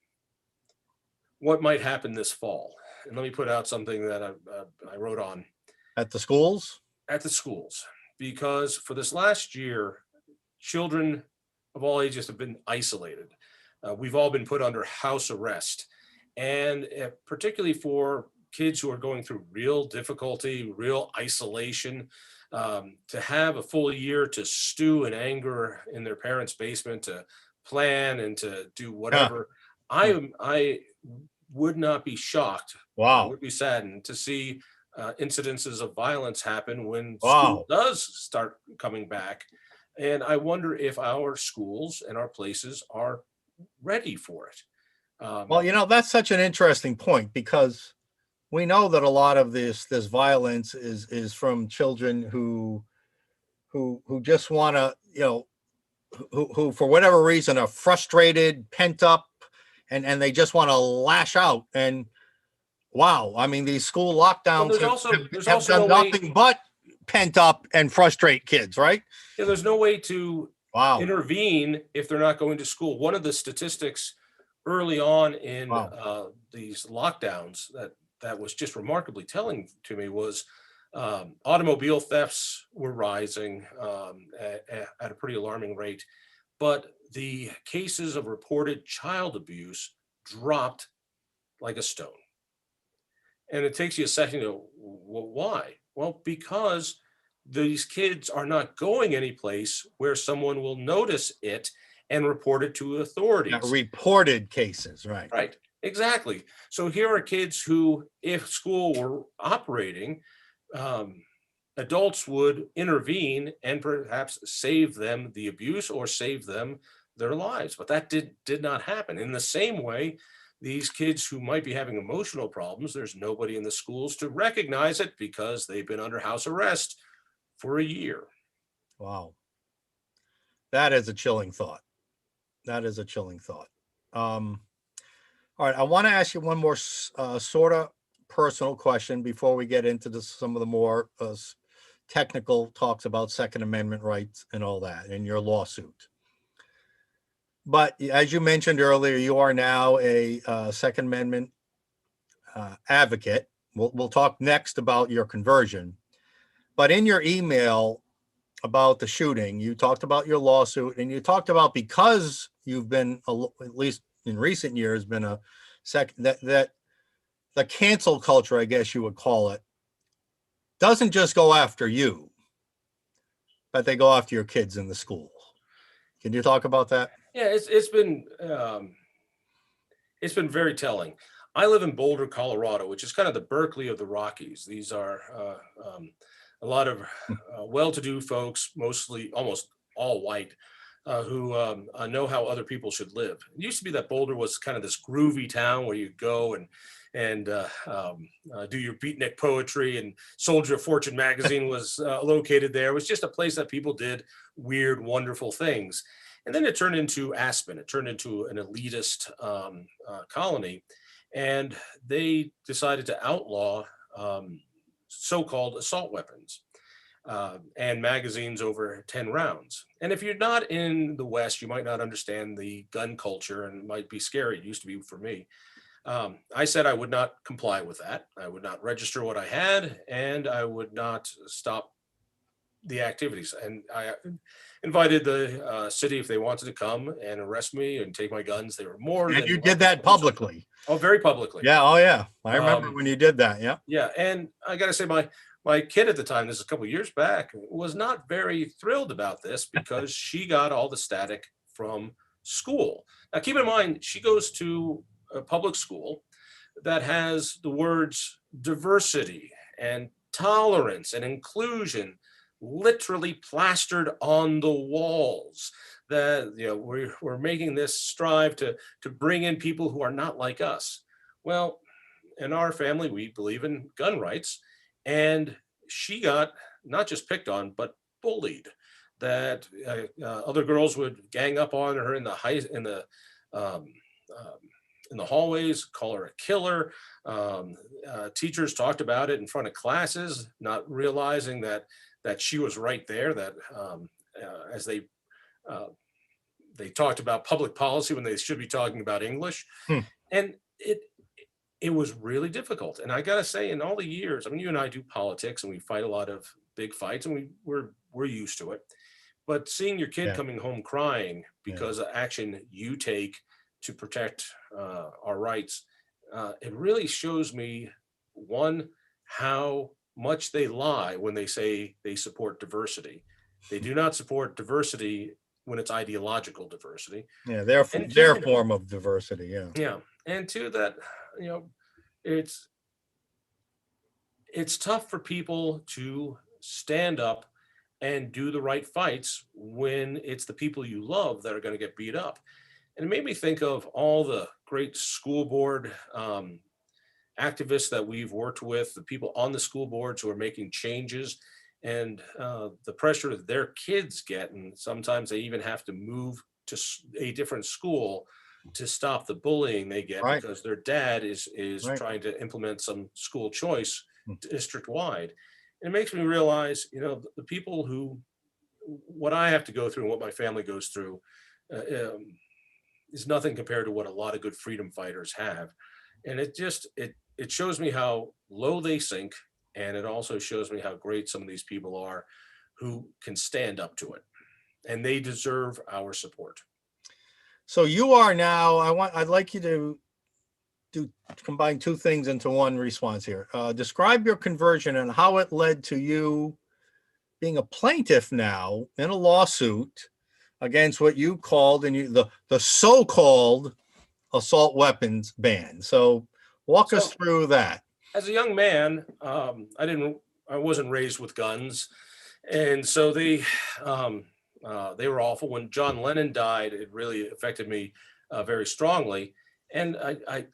what might happen this fall. And let me put out something that I wrote on At the schools, because for this last year, children of all ages have been isolated. We've all been put under house arrest, and particularly for kids who are going through real difficulty, real isolation, to have a full year to stew in anger in their parents' basement, to plan and to do whatever. I would not be shocked. Wow. I would be saddened to see incidences of violence happen when school does start coming back. And I wonder if our schools and our places are ready for it. Well, that's such an interesting point, because we know that a lot of this violence is from children who just want to, who for whatever reason are frustrated, pent up, and they just want to lash out. And wow, I mean, these school lockdowns have done nothing but pent up and frustrate kids, right? Yeah, there's no way to intervene if they're not going to school. One of the statistics early on in these lockdowns that was just remarkably telling to me was automobile thefts were rising at a pretty alarming rate, but the cases of reported child abuse dropped like a stone. And it takes you a second to go, well, why? Well, because these kids are not going any place where someone will notice it and report it to authorities. Reported cases, right? Right, exactly. So here are kids who, if school were operating, adults would intervene and perhaps save them the abuse or save them their lives. But that did not happen. In the same way, these kids who might be having emotional problems, there's nobody in the schools to recognize it because they've been under house arrest for a year. Wow. That is a chilling thought. All right, I want to ask you one more sort of personal question before we get into some of the more technical talks about Second Amendment rights and all that in your lawsuit. But as you mentioned earlier, you are now a Second Amendment advocate. We'll talk next about your conversion. But in your email about the shooting, you talked about your lawsuit, and you talked about, because you've been, at least in recent years, been that the cancel culture, I guess you would call it, doesn't just go after you, but they go after your kids in the school. Can you talk about that? Yeah, it's been very telling. I live in Boulder, Colorado, which is kind of the Berkeley of the Rockies. These are a lot of well-to-do folks, mostly almost all white, who know how other people should live. It used to be that Boulder was kind of this groovy town where you go and do your beatnik poetry, and Soldier of Fortune magazine was located there. It was just a place that people did weird, wonderful things. And then it turned into Aspen. It turned into an elitist colony. And they decided to outlaw so-called assault weapons and magazines over 10 rounds. And if you're not in the West, you might not understand the gun culture, and it might be scary. It used to be for me. I said I would not comply with that. I would not register what I had, and I would not stop the activities. And I invited the city if they wanted to come and arrest me and take my guns. They were more And than you did that welcome. publicly. Oh, very publicly. Yeah. Oh, yeah. I remember when you did that. Yeah. Yeah, and I got to say, my kid at the time, this is a couple of years back, was not very thrilled about this because she got all the static from school. Now, keep in mind, she goes to a public school that has the words diversity and tolerance and inclusion literally plastered on the walls. That, you know, we're making this strive to bring in people who are not like us. Well, in our family, we believe in gun rights, and she got not just picked on, but bullied. That other girls would gang up on her in the hallways, call her a killer. Teachers talked about it in front of classes, not realizing that she was right there. That as they talked about public policy when they should be talking about English, and it was really difficult. And I got to say, in all the years, I mean, you and I do politics and we fight a lot of big fights, and we're used to it. But seeing your kid coming home crying because of action you take to protect our rights, it really shows me, one, how much they lie when they say they support diversity. They do not support diversity when it's ideological diversity. Yeah, their form of diversity. Yeah. Yeah, and two, that, you know, it's tough for people to stand up and do the right fights when it's the people you love that are going to get beat up. And it made me think of all the great school board activists that we've worked with, the people on the school boards who are making changes, and the pressure that their kids get. And sometimes they even have to move to a different school to stop the bullying they get, because their dad is trying to implement some school choice district wide. And it makes me realize, you know, the people who, what I have to go through and what my family goes through is nothing compared to what a lot of good freedom fighters have. And it shows me how low they sink. And it also shows me how great some of these people are who can stand up to it, and they deserve our support. So you are now, I'd like you to combine two things into one response here. Describe your conversion and how it led to you being a plaintiff now in a lawsuit against what you called the so-called assault weapons ban. So walk us through that. As a young man, I wasn't raised with guns, and so they were awful. When John Lennon died, it really affected me very strongly, and I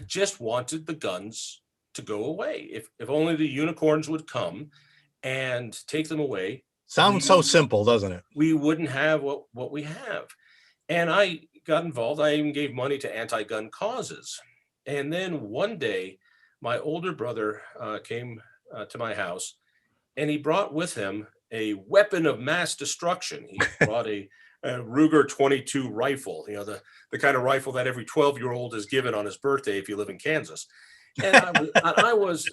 just wanted the guns to go away. If only the unicorns would come and take them away. Sounds so simple, doesn't it? We wouldn't have what we have. And I got involved. I even gave money to anti-gun causes. And then one day, my older brother came to my house, and he brought with him a weapon of mass destruction. He brought a Ruger 22 rifle, you know, the kind of rifle that every 12-year-old is given on his birthday if you live in Kansas. And I was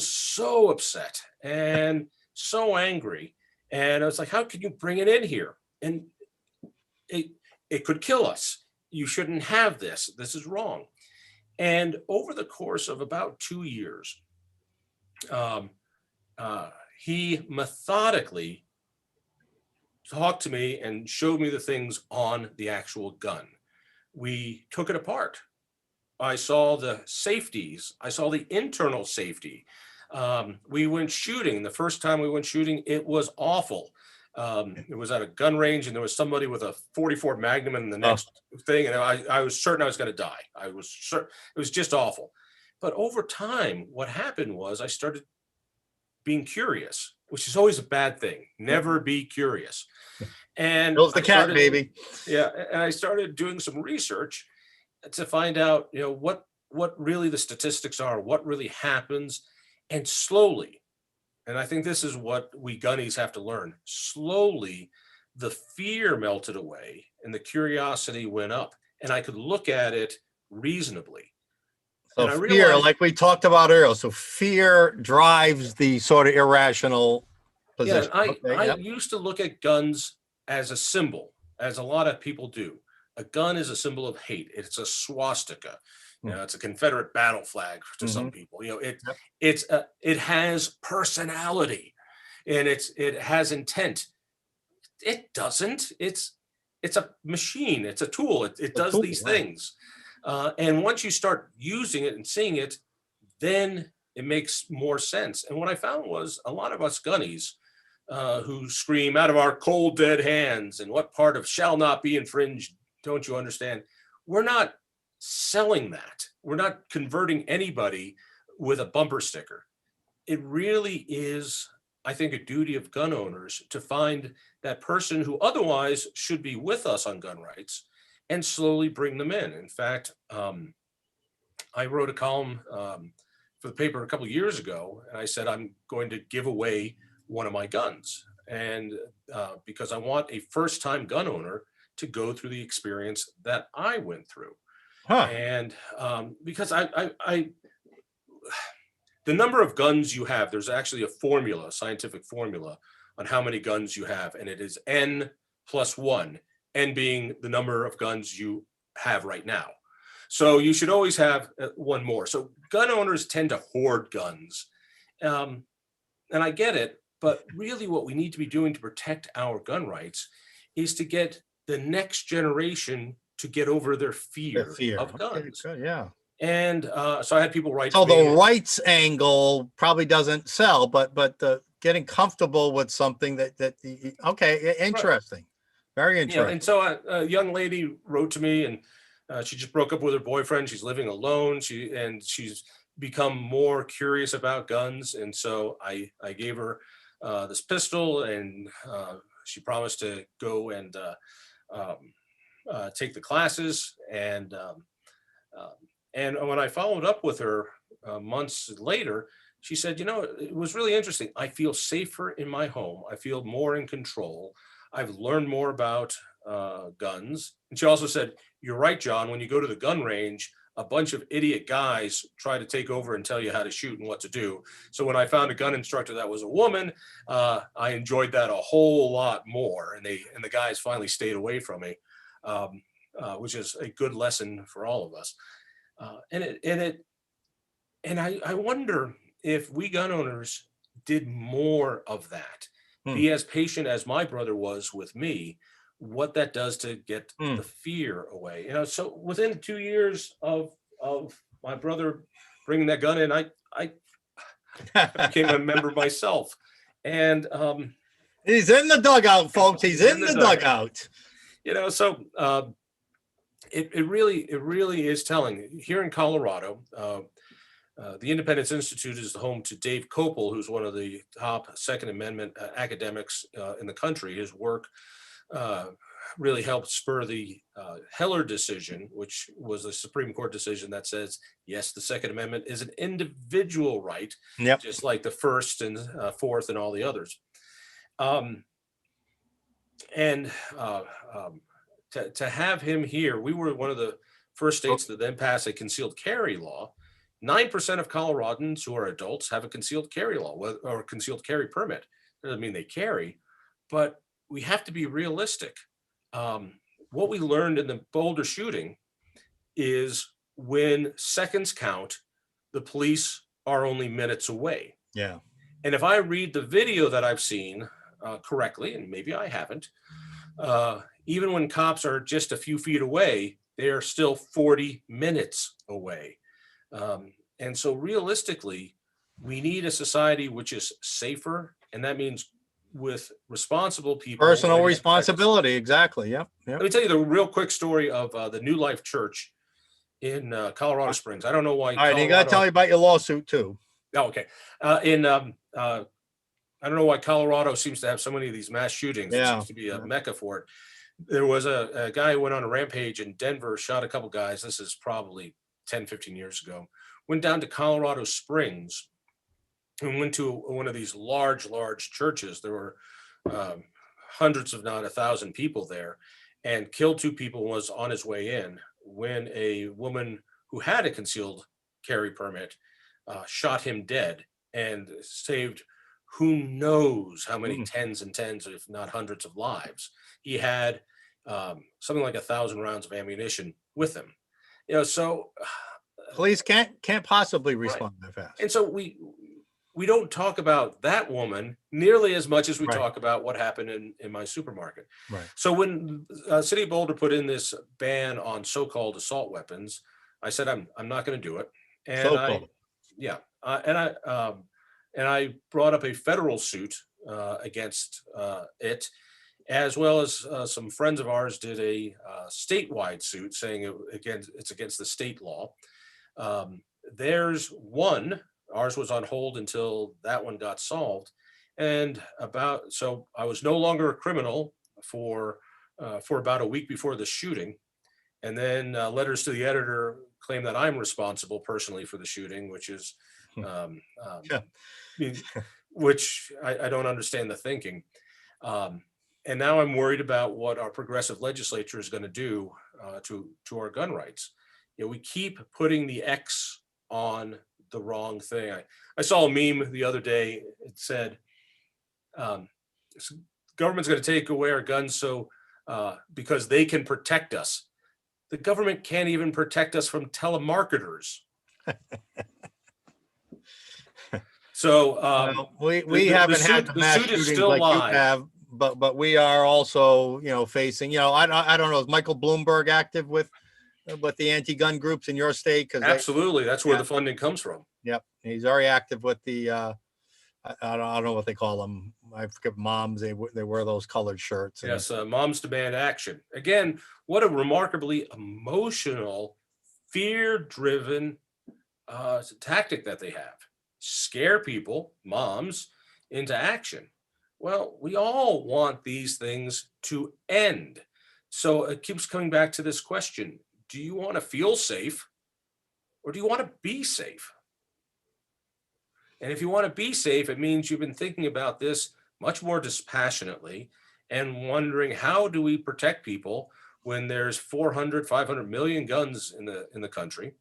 so upset and so angry. And I was like, how could you bring it in here? And it could kill us. You shouldn't have this. This is wrong. And over the course of about 2 years, he methodically talked to me and showed me the things on the actual gun. We took it apart. I saw the safeties. I saw the internal safety. We went shooting. The first time we went shooting, it was awful. It was at a gun range, and there was somebody with a 44 Magnum in the next thing, and I was certain I was going to die. I was certain. It was just awful. But over time, what happened was I started being curious, which is always a bad thing. Never be curious. And Bill's the I cat, started- baby. Yeah, and I started doing some research to find out, what really the statistics are, what really happens, and slowly, and I think this is what we gunnies have to learn. Slowly, the fear melted away and the curiosity went up, and I could look at it reasonably. So And I fear, realized- like we talked about earlier. So fear drives the sort of irrational Yeah, position. I Okay, yep. used to look at guns as a symbol, as a lot of people do. A gun is a symbol of hate. It's a swastika. It's a Confederate battle flag to some people. It has personality, and it has intent. It doesn't. It's a machine. It's a tool. It does tool, these right. things, and once you start using it and seeing it, then it makes more sense. And what I found was a lot of us gunnies who scream out of our cold dead hands, and what part of shall not be infringed don't you understand? We're not selling that. We're not converting anybody with a bumper sticker. It really is, I think, a duty of gun owners to find that person who otherwise should be with us on gun rights and slowly bring them in. In fact, I wrote a column for the paper a couple of years ago, and I said I'm going to give away one of my guns, and because I want a first-time gun owner to go through the experience that I went through. Huh. And because the number of guns you have, there's actually a scientific formula on how many guns you have, and it is N plus 1, N being the number of guns you have right now. So you should always have one more. So gun owners tend to hoard guns. And I get it, but really what we need to be doing to protect our gun rights is to get the next generation to get over their fear, of guns. Okay, good, yeah. And so I had people write So to me. the rights angle probably doesn't sell, but the getting comfortable with something okay, interesting. Very Yeah, interesting. and so a young lady wrote to me, and she just broke up with her boyfriend. She's living alone. She's become more curious about guns, and so I gave her this pistol, and she promised to go and take the classes. And when I followed up with her months later, she said, it was really interesting. I feel safer in my home. I feel more in control. I've learned more about guns. And she also said, you're right, John, when you go to the gun range, a bunch of idiot guys try to take over and tell you how to shoot and what to do. So when I found a gun instructor that was a woman, I enjoyed that a whole lot more. And the guys finally stayed away from me, which is a good lesson for all of us. And I wonder if we gun owners did more of that, be as patient as my brother was with me, what that does to get the fear away. So within 2 years of my brother bringing that gun in, I became a member myself. And he's in the dugout, folks. He's in the dugout. So it really is telling. Here in Colorado, the Independence Institute is the home to Dave Kopel, who's one of the top Second Amendment academics in the country. His work really helped spur the Heller decision, which was a Supreme Court decision that says, yes, the Second Amendment is an individual right, just like the First and Fourth and all the others. To have him here, we were one of the first states that then passed a concealed carry law. 9% of Coloradans who are adults have a concealed carry law or concealed carry permit. Doesn't mean they carry, but we have to be realistic. What we learned in the Boulder shooting is when seconds count, the police are only minutes away. Yeah. And if I read the video that I've seen correctly, and maybe I haven't, even when cops are just a few feet away, they are still 40 minutes away. And so realistically, we need a society which is safer, and that means with responsible people. Personal ready to protect us. responsibility. Exactly. Yep. Yep. Let me tell you the real quick story of the New Life Church in Colorado Springs. I don't know why. All right. You got to tell me about your lawsuit too. Oh, okay. I don't know why Colorado seems to have so many of these mass shootings. It Yeah. seems to be a mecca for it. There was a guy who went on a rampage in Denver, shot a couple guys. This is probably 10, 15 years ago. Went down to Colorado Springs and went to one of these large churches. There were hundreds, if not 1,000 people there, and killed 2 people, was on his way in when a woman who had a concealed carry permit shot him dead and saved who knows how many tens and tens, if not hundreds of lives. He had something like 1,000 rounds of ammunition with him. So police can't possibly respond that fast. And so we don't talk about that woman nearly as much as we talk about what happened in my supermarket. Right. So when City of Boulder put in this ban on so-called assault weapons, I said I'm not going to do it. And I brought up a federal suit against it, as well as some friends of ours did a statewide suit saying it's against the state law. There's one. Ours was on hold until that one got solved, so I was no longer a criminal for about a week before the shooting, and then letters to the editor claim that I'm responsible personally for the shooting, which is, which I don't understand the thinking, and now I'm worried about what our progressive legislature is going to do to our gun rights. We keep putting the X on the wrong thing. I saw a meme the other day. It said, government's going to take away our guns because they can protect us. The government can't even protect us from telemarketers. So we haven't had the mass shootings like you have, but we are also, facing, I don't know, is Michael Bloomberg active with the anti-gun groups in your state? Because absolutely, that's where the funding comes from. Yep, he's very active with the I don't know what they call them. I forget, moms. They wear those colored shirts. Yes, moms demand action. Again, what a remarkably emotional, fear-driven tactic that they have. Scare people, moms, into action. Well, we all want these things to end. So it keeps coming back to this question. Do you want to feel safe, or do you want to be safe? And if you want to be safe, it means you've been thinking about this much more dispassionately and wondering, how do we protect people when there's 400, 500 million guns in the country?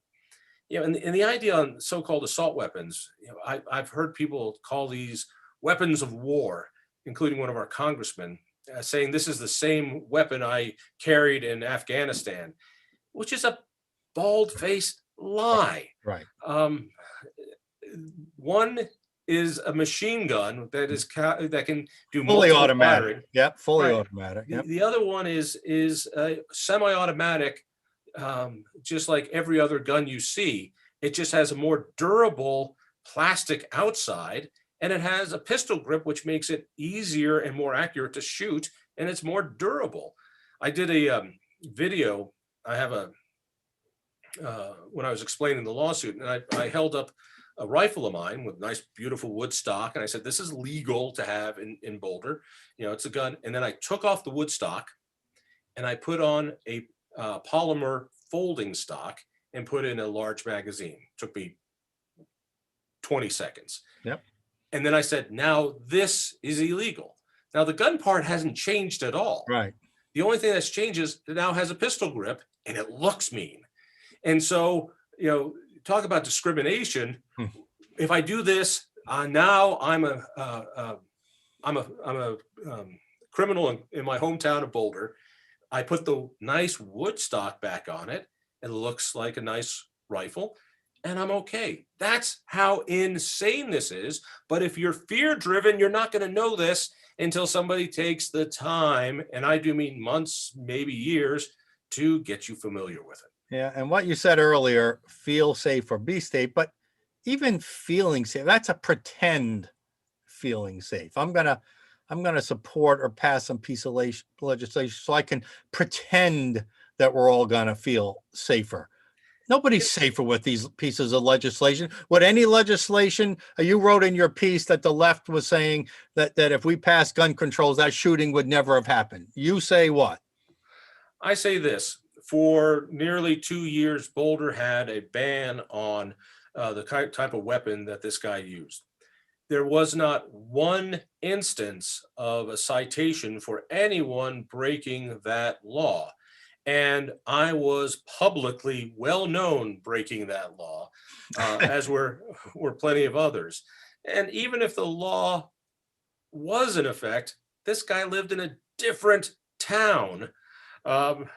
And the idea on so-called assault weapons, I've heard people call these weapons of war, including one of our congressmen, saying this is the same weapon I carried in Afghanistan, which is a bald-faced lie. Right. One is a machine gun that can do fully automatic. Firing. Yep, fully automatic. Yep. The other one is semi-automatic, just like every other gun you see. It just has a more durable plastic outside, and it has a pistol grip, which makes it easier and more accurate to shoot, and it's more durable. I did a video. I have when I was explaining the lawsuit, and I held up a rifle of mine with nice, beautiful wood stock. And I said, this is legal to have in Boulder. It's a gun. And then I took off the wood stock and I put on a polymer folding stock and put in a large magazine. Took me 20 seconds. Yep. And then I said, now this is illegal. Now the gun part hasn't changed at all. Right. The only thing that's changed is it now has a pistol grip and it looks mean. And so, talk about discrimination. If I do this, now I'm a criminal in my hometown of Boulder. I put the nice wood stock back on it. It looks like a nice rifle, and I'm okay. That's how insane this is. But if you're fear-driven, you're not going to know this until somebody takes the time, and I do mean months, maybe years, to get you familiar with it. Yeah, and what you said earlier, feel safe or be safe, but even feeling safe, that's a pretend feeling safe. I'm gonna support or pass some piece of legislation so I can pretend that we're all gonna feel safer. Nobody's safer with these pieces of legislation. With any legislation, you wrote in your piece that the left was saying that if we passed gun controls, that shooting would never have happened. You say what? I say this, for nearly 2 years, Boulder had a ban on the type of weapon that this guy used. There was not one instance of a citation for anyone breaking that law. And I was publicly well known breaking that law, as were plenty of others. And even if the law was in effect, this guy lived in a different town. Um,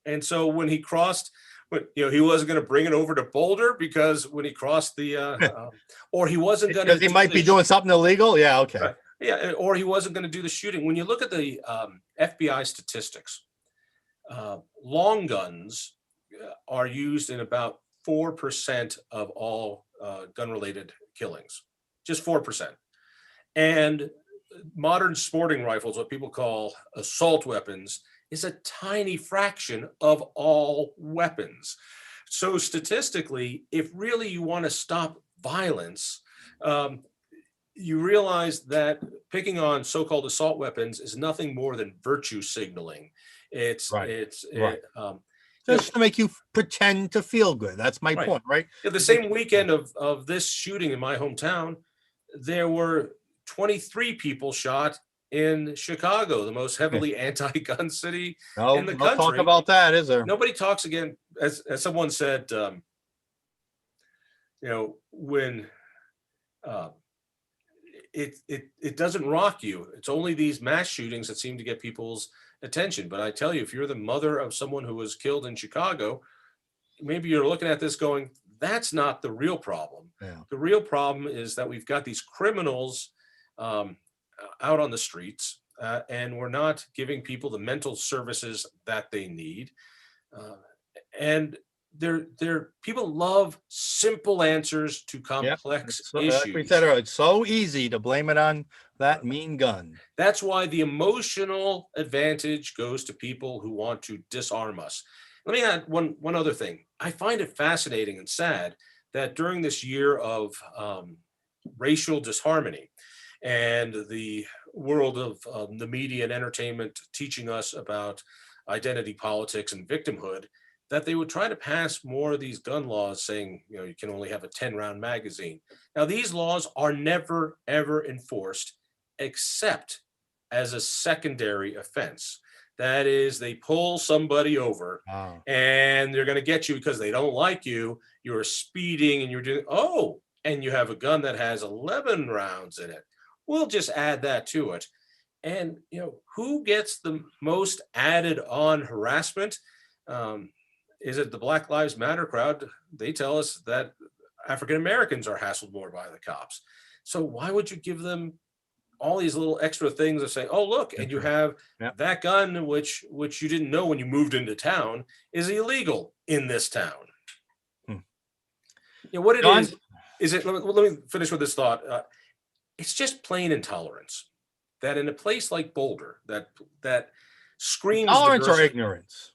and so when he crossed, but he wasn't going to bring it over to Boulder because when he crossed the, or he wasn't going to. Because he might be doing something illegal. Yeah. Okay. Right. Yeah. Or he wasn't going to do the shooting. When you look at the FBI statistics, long guns are used in about 4% of all gun-related killings, just 4%. And modern sporting rifles, what people call assault weapons, is a tiny fraction of all weapons. So statistically, if really you want to stop violence, you realize that picking on so-called assault weapons is nothing more than virtue signaling. It's Just to make you pretend to feel good. That's my Right. point, right? The same weekend of this shooting in my hometown, there were 23 people shot in Chicago, the most heavily anti-gun city No, in the no talk country. about that, is there? Nobody talks again, as someone said, when it doesn't rock you. It's only these mass shootings that seem to get people's attention. But I tell you, if you're the mother of someone who was killed in Chicago, maybe you're looking at this going, that's not the real problem. Yeah. The real problem is that we've got these criminals out on the streets, and we're not giving people the mental services that they need. And people love simple answers to complex issues. Like we said earlier, it's so easy to blame it on that mean gun. That's why the emotional advantage goes to people who want to disarm us. Let me add one other thing. I find it fascinating and sad that during this year of racial disharmony and the world of the media and entertainment teaching us about identity politics and victimhood, that they would try to pass more of these gun laws saying, you can only have a 10-round magazine. Now, these laws are never, ever enforced except as a secondary offense. That is, they pull somebody over and they're going to get you because they don't like you. You're speeding and you're doing, and you have a gun that has 11 rounds in it. We'll just add that to it. And, who gets the most added on harassment? Is it the Black Lives Matter crowd? They tell us that African Americans are hassled more by the cops. So why would you give them all these little extra things of saying, oh, look, and you have that gun, which you didn't know when you moved into town is illegal in this town. What it is it, let me finish with this thought. It's just plain intolerance that in a place like Boulder that screams Tolerance or diversity, ignorance?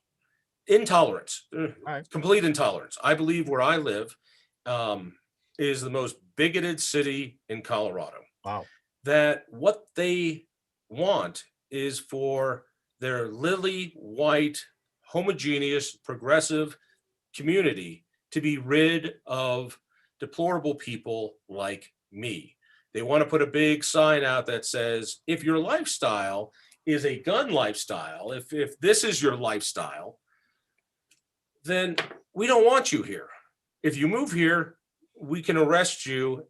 Intolerance, Right. Complete intolerance. I believe where I live is the most bigoted city in Colorado. Wow. That what they want is for their lily white, homogeneous, progressive community to be rid of deplorable people like me. They want to put a big sign out that says, if your lifestyle is a gun lifestyle, if this is your lifestyle, then we don't want you here. If you move here, we can arrest you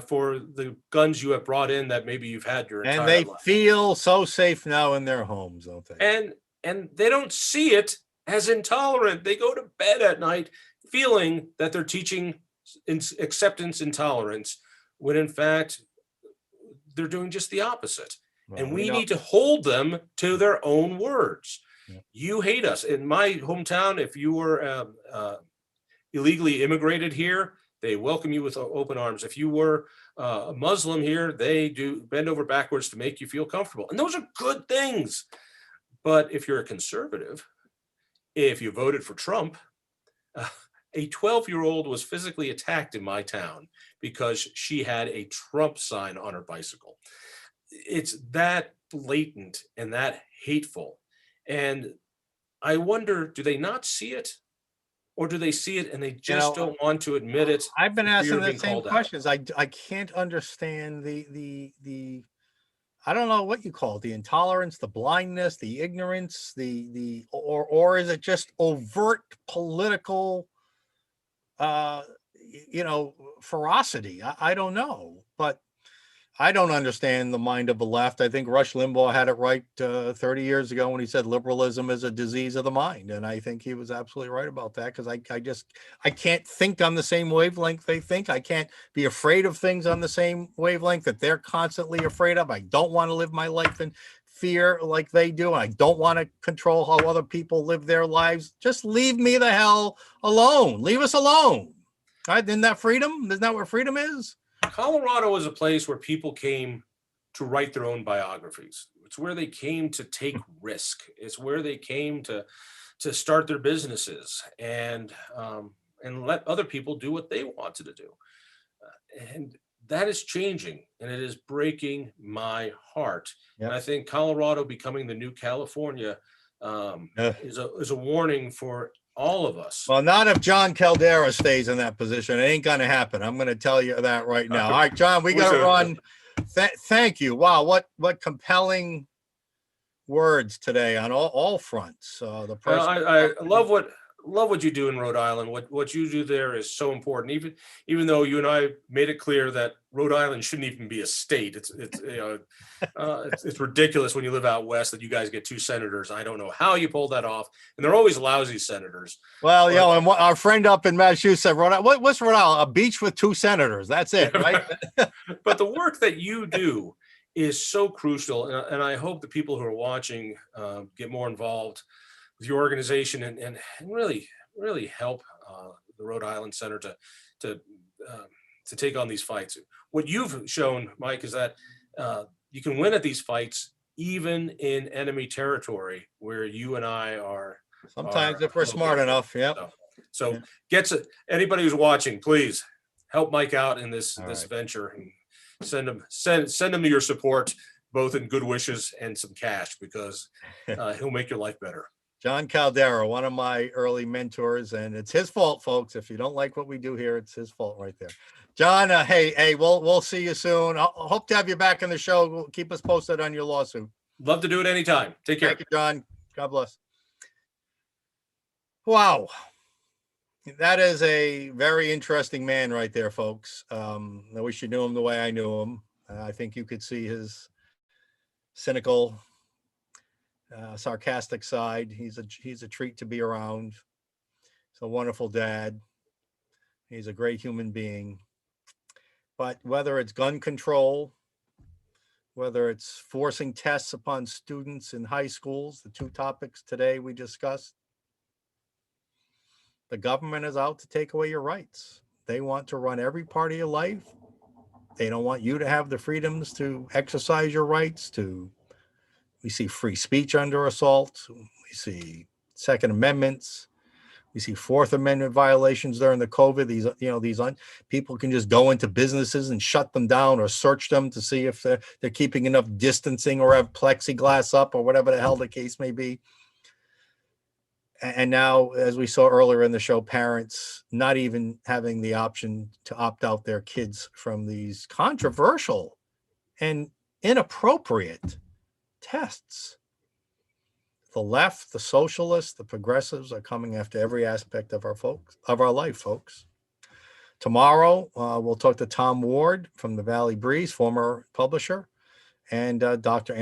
for the guns you have brought in that maybe you've had your entire life. And they feel so safe now in their homes, don't they? And they don't see it as intolerant. They go to bed at night feeling that they're teaching acceptance intolerance, when in fact, they're doing just the opposite. Well, and we need to hold them to their own words. Yeah. You hate us. In my hometown, if you were illegally immigrated here, they welcome you with open arms. If you were a Muslim here, they do bend over backwards to make you feel comfortable. And those are good things. But if you're a conservative, if you voted for Trump, a 12-year-old was physically attacked in my town because she had a Trump sign on her bicycle. It's that blatant and that hateful. And I wonder, do they not see it? Or do they see it and they just don't want to admit it? I've been for fear asking of the being same called out? questions. I can't understand the I don't know what you call it, the intolerance, the blindness, the ignorance, or is it just overt political ferocity? I don't know, but I don't understand the mind of the left. I think Rush Limbaugh had it right 30 years ago when he said liberalism is a disease of the mind. And I think he was absolutely right about that, because I can't think on the same wavelength they think. I can't be afraid of things on the same wavelength that they're constantly afraid of. I don't want to live my life in fear like they do. I don't want to control how other people live their lives. Just leave me the hell alone. Leave us alone. All right? Isn't that freedom? Isn't that what freedom is? Colorado is a place where people came to write their own biographies. It's where they came to take risk. It's where they came to start their businesses and let other people do what they wanted to do. And that is changing, and it is breaking my heart. Yep. And I think Colorado becoming the new California is a warning for all of us. Well, not if John Caldera stays in that position. It ain't going to happen. I'm going to tell you that right now. All right, John, we got to run. Thank you. Wow, what compelling words today on all fronts. The person. I love what you do in Rhode Island. What you do there is so important. Even though you and I made it clear that Rhode Island shouldn't even be a state. It's ridiculous when you live out west that you guys get 2 senators. I don't know how you pulled that off, and they're always lousy senators. Well, and our friend up in Massachusetts said, Rhode Island, what's Rhode Island? A beach with 2 senators. That's it, right? But the work that you do is so crucial, and I hope the people who are watching get more involved with your organization and really help the Rhode Island Center to take on these fights. What you've shown, Mike, is that you can win at these fights even in enemy territory where you and I are. Sometimes if we're smart enough, yeah. So anybody who's watching, please help Mike out in this right. venture, and send him your support, both in good wishes and some cash, because he'll make your life better. John Caldera, one of my early mentors, and it's his fault, folks. If you don't like what we do here, it's his fault right there. John, hey, we'll see you soon. I hope to have you back on the show. Keep us posted on your lawsuit. Love to do it anytime. Take care. Thank you, John. God bless. Wow. That is a very interesting man right there, folks. I wish you knew him the way I knew him. I think you could see his cynical, sarcastic side. He's a treat to be around. He's a wonderful dad. He's a great human being. But whether it's gun control, whether it's forcing tests upon students in high schools, the 2 topics today we discussed, the government is out to take away your rights. They want to run every part of your life. They don't want you to have the freedoms to exercise your rights. We see free speech under assault. We see Second Amendments. We see Fourth Amendment violations during the COVID. These people can just go into businesses and shut them down or search them to see if they're keeping enough distancing or have plexiglass up or whatever the hell the case may be. And now, as we saw earlier in the show, parents not even having the option to opt out their kids from these controversial and inappropriate tests. The left, the socialists, the progressives are coming after every aspect of our life, folks. Tomorrow, we'll talk to Tom Ward from the Valley Breeze, former publisher, and Dr.